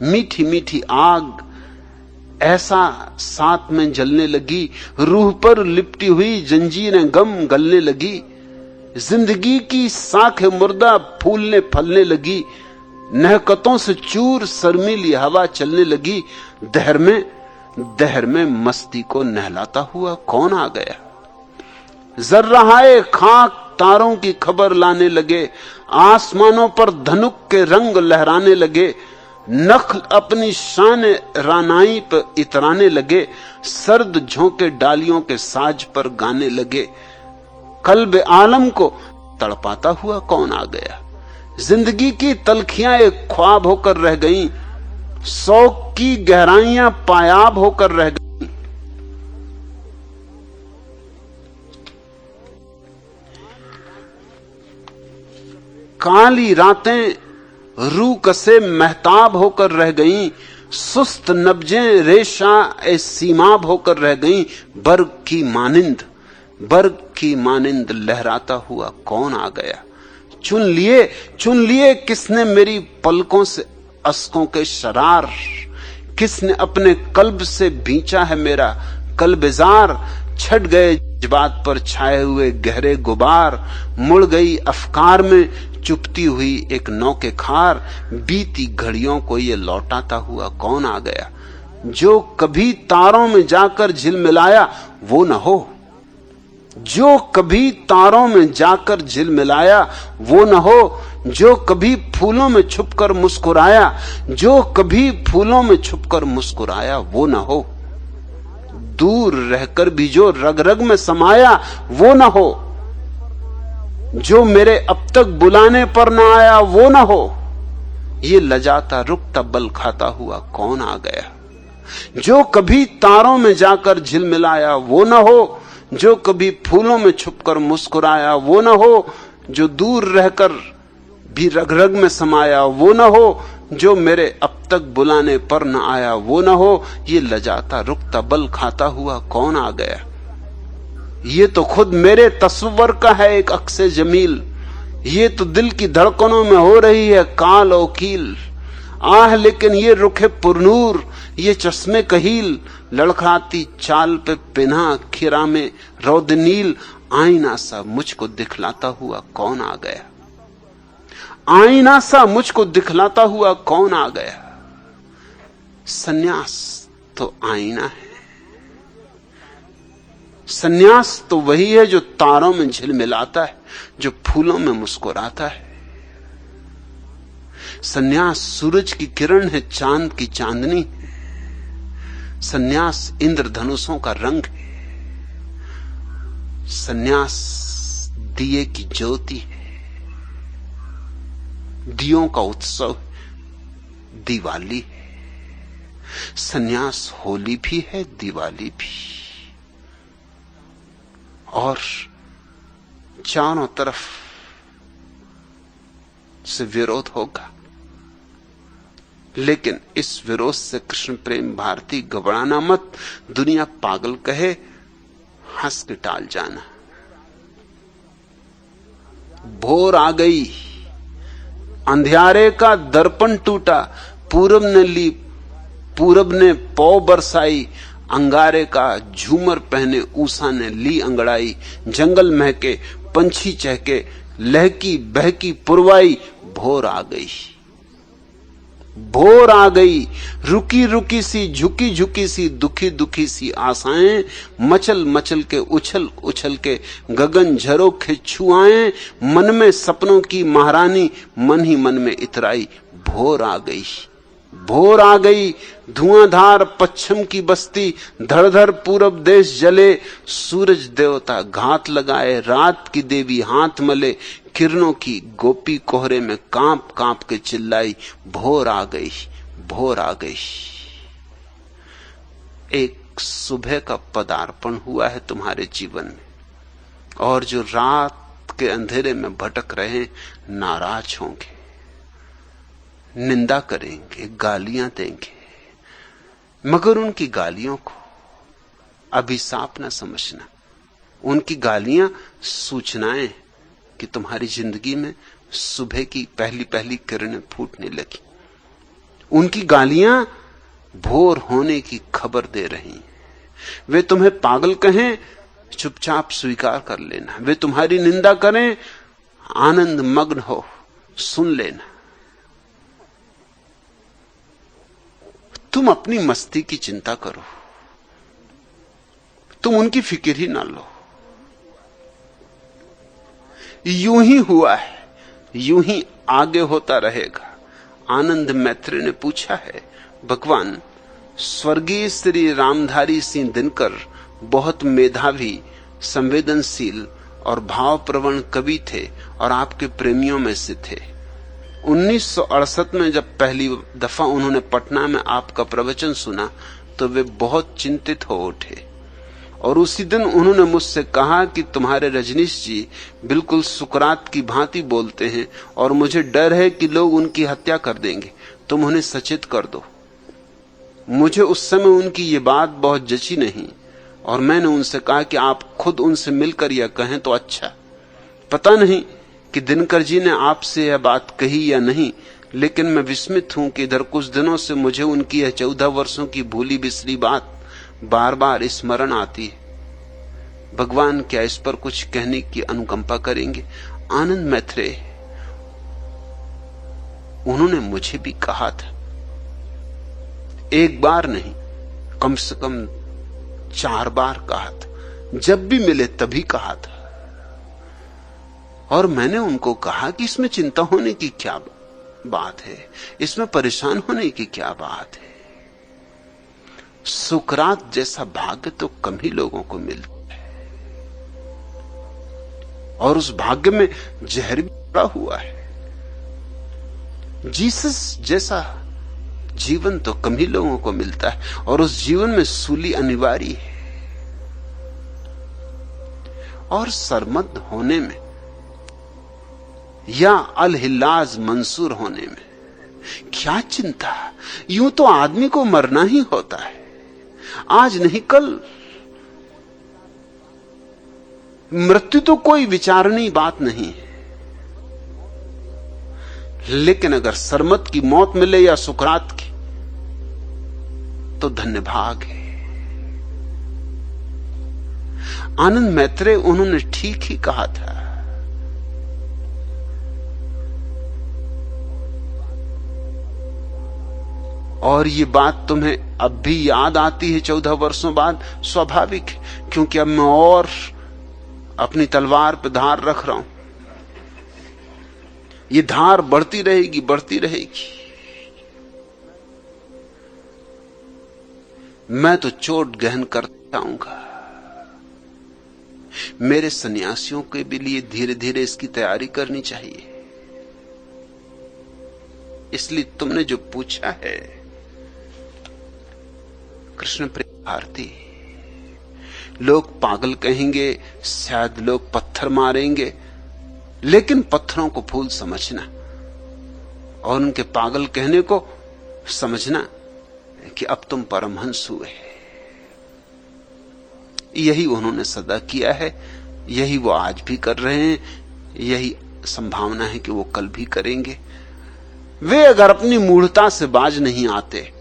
मीठी मीठी आग ऐसा साथ में जलने लगी, रूह पर लिपटी हुई जंजीरें गम गलने लगी, जिंदगी की साख मुर्दा फूलने फलने लगी, नहकतों से चूर शर्मीली हवा चलने लगी, दहर में मस्ती को नहलाता हुआ कौन आ गया? जर्राए खाक तारों की खबर लाने लगे, आसमानों पर धनुक के रंग लहराने लगे, नख्ल अपनी शान रानाई पर इतराने लगे, सर्द झोंके डालियों के साज पर गाने लगे, कल्ब आलम को तड़पाता हुआ कौन आ गया? जिंदगी की तलखियां एक ख्वाब होकर रह गईं, शौक की गहराइयां पायाब होकर रह गईं। काली रातें रूह कसे महताब होकर रह गईं, सुस्त नब्जें रेशा ए सीमाब होकर रह गईं, बर्ग की मानिंद लहराता हुआ कौन आ गया? चुन लिए किसने मेरी पलकों से अस्कों के शरार, किसने अपने कल्ब से भींचा है मेरा कल्बेजार, छट गए जज्बात पर छाए हुए गहरे गुबार, मुड़ गई अफकार में चुपती हुई एक नौके खार, बीती घड़ियों को ये लौटाता हुआ कौन आ गया? जो कभी तारों में जाकर झिलमिलाया वो न हो, जो कभी तारों में जाकर झिलमिलाया वो न हो, जो कभी फूलों में छुपकर मुस्कुराया, जो कभी फूलों में छुपकर मुस्कुराया वो न हो, दूर रहकर भी जो रग रग में समाया वो न हो, जो मेरे अब तक बुलाने पर न आया वो न हो, ये लजाता रुकता बल खाता हुआ कौन आ गया? जो कभी तारों में जाकर झिलमिलाया वो न हो, जो कभी फूलों में छुपकर मुस्कुराया वो न हो, जो दूर रहकर भी रग रग में समाया वो न हो, जो मेरे अब तक बुलाने पर न आया वो न हो, ये लजाता रुकता बल खाता हुआ कौन आ गया? ये तो खुद मेरे तस्वर का है एक अक्से जमील, ये तो दिल की धड़कनों में हो रही है काल और कील, आह लेकिन ये रुखे पुरनूर, ये चश्मे कहील, लड़खड़ाती चाल पे पिन्हा खिरा में रौदनील, आईना सा मुझको दिखलाता हुआ कौन आ गया? आईना सा मुझको दिखलाता हुआ कौन आ गया? सन्यास तो आईना है, सन्यास तो वही है जो तारों में झिलमिलाता है, जो फूलों में मुस्कुराता है। सन्यास सूरज की किरण है, चांद की चांदनी, सन्यास इंद्रधनुषों का रंग है, सन्यास दिए की ज्योति है, दियों का उत्सव, दिवाली है। सन्यास होली भी है, दिवाली भी, और चारों तरफ से विरोध होगा, लेकिन इस विरोध से कृष्ण प्रेम भारती घबराना मत, दुनिया पागल कहे हंस के टाल जाना। भोर आ गई, अंधियारे का दर्पण टूटा, पूरब ने पौ बरसाई, अंगारे का झूमर पहने ऊषा ने ली अंगड़ाई, जंगल महके पंछी चहके, लहकी बहकी पुरवाई, भोर आ गई, भोर आ गई, रुकी रुकी सी, झुकी झुकी सी, दुखी दुखी सी आशाएं, मचल मचल के उछल उछल के गगन झरोखे छुआएं, मन में सपनों की महारानी मन ही मन में इतराई, भोर आ गई, भोर आ गई, धुआंधार पश्चिम की बस्ती, धड़धड़ पूरब देश जले, सूरज देवता घात लगाए, रात की देवी हाथ मले, किरणों की गोपी कोहरे में कांप कांप के चिल्लाई, भोर आ गई, भोर आ गई। एक सुबह का पदार्पण हुआ है तुम्हारे जीवन में, और जो रात के अंधेरे में भटक रहे नाराज होंगे, निंदा करेंगे, गालियां देंगे, मगर उनकी गालियों को अभिशाप ना समझना। उनकी गालियां सूचनाएं कि तुम्हारी जिंदगी में सुबह की पहली पहली किरणें फूटने लगी। उनकी गालियां भोर होने की खबर दे रही। वे तुम्हें पागल कहें, चुपचाप स्वीकार कर लेना। वे तुम्हारी निंदा करें, आनंद मग्न हो सुन लेना। तुम अपनी मस्ती की चिंता करो, तुम उनकी फिक्र ही ना लो। यूं ही हुआ है, यूं ही आगे होता रहेगा। आनंद मैत्रेय ने पूछा है, भगवान, स्वर्गीय श्री रामधारी सिंह दिनकर बहुत मेधावी, संवेदनशील और भावप्रवण कवि थे और आपके प्रेमियों में से थे। 1968 में जब पहली दफा उन्होंने पटना में आपका प्रवचन सुना तो वे बहुत चिंतित हो उठे और उसी दिन उन्होंने मुझसे कहा कि तुम्हारे रजनीश जी बिल्कुल सुकरात की भांति बोलते हैं और मुझे डर है कि लोग उनकी हत्या कर देंगे, तुम उन्हें सचेत कर दो। मुझे उस समय उनकी ये बात बहुत जची नहीं और मैंने उनसे कहा कि आप खुद उनसे मिलकर यह कहें तो अच्छा। पता नहीं कि दिनकर जी ने आपसे यह बात कही या नहीं, लेकिन मैं विस्मित हूं कि इधर कुछ दिनों से मुझे उनकी यह 14 वर्षों की भूली बिसरी बात बार बार स्मरण आती है। भगवान क्या इस पर कुछ कहने की अनुकंपा करेंगे? आनंद मैत्रेय, उन्होंने मुझे भी कहा था, एक बार नहीं कम से कम 4 बार कहा था, जब भी मिले तभी कहा था। और मैंने उनको कहा कि इसमें चिंता होने की क्या बात है, इसमें परेशान होने की क्या बात है। सुकरात जैसा भाग्य तो कम ही लोगों को मिलता है और उस भाग्य में जहर भी पड़ा हुआ है। जीसस जैसा जीवन तो कम ही लोगों को मिलता है और उस जीवन में सूली अनिवार्य है। और सरमद होने में या अलहिल्लाज मंसूर होने में क्या चिंता? यूं तो आदमी को मरना ही होता है, आज नहीं कल। मृत्यु तो कोई विचारनीय बात नहीं है, लेकिन अगर सरमत की मौत मिले या सुकरात की तो धन्य भाग है। आनंद मैत्रेय, उन्होंने ठीक ही कहा था। और ये बात तुम्हें अब भी याद आती है 14 वर्षों बाद? स्वाभाविक है, क्योंकि अब मैं और अपनी तलवार पे धार रख रहा हूं। ये धार बढ़ती रहेगी, बढ़ती रहेगी। मैं तो चोट गहन करता जाऊंगा। मेरे सन्यासियों के भी लिए धीरे धीरे इसकी तैयारी करनी चाहिए। इसलिए तुमने जो पूछा है, कृष्ण प्रेम भारती, लोग पागल कहेंगे, शायद लोग पत्थर मारेंगे, लेकिन पत्थरों को फूल समझना और उनके पागल कहने को समझना कि अब तुम परमहंस हुए। यही उन्होंने सदा किया है, यही वो आज भी कर रहे हैं, यही संभावना है कि वो कल भी करेंगे। वे अगर अपनी मूढ़ता से बाज नहीं आते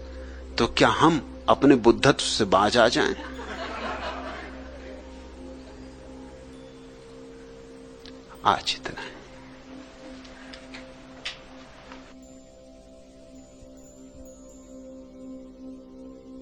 तो क्या हम अपने बुद्धत्व से बाज आ जाएं? आज इतना है।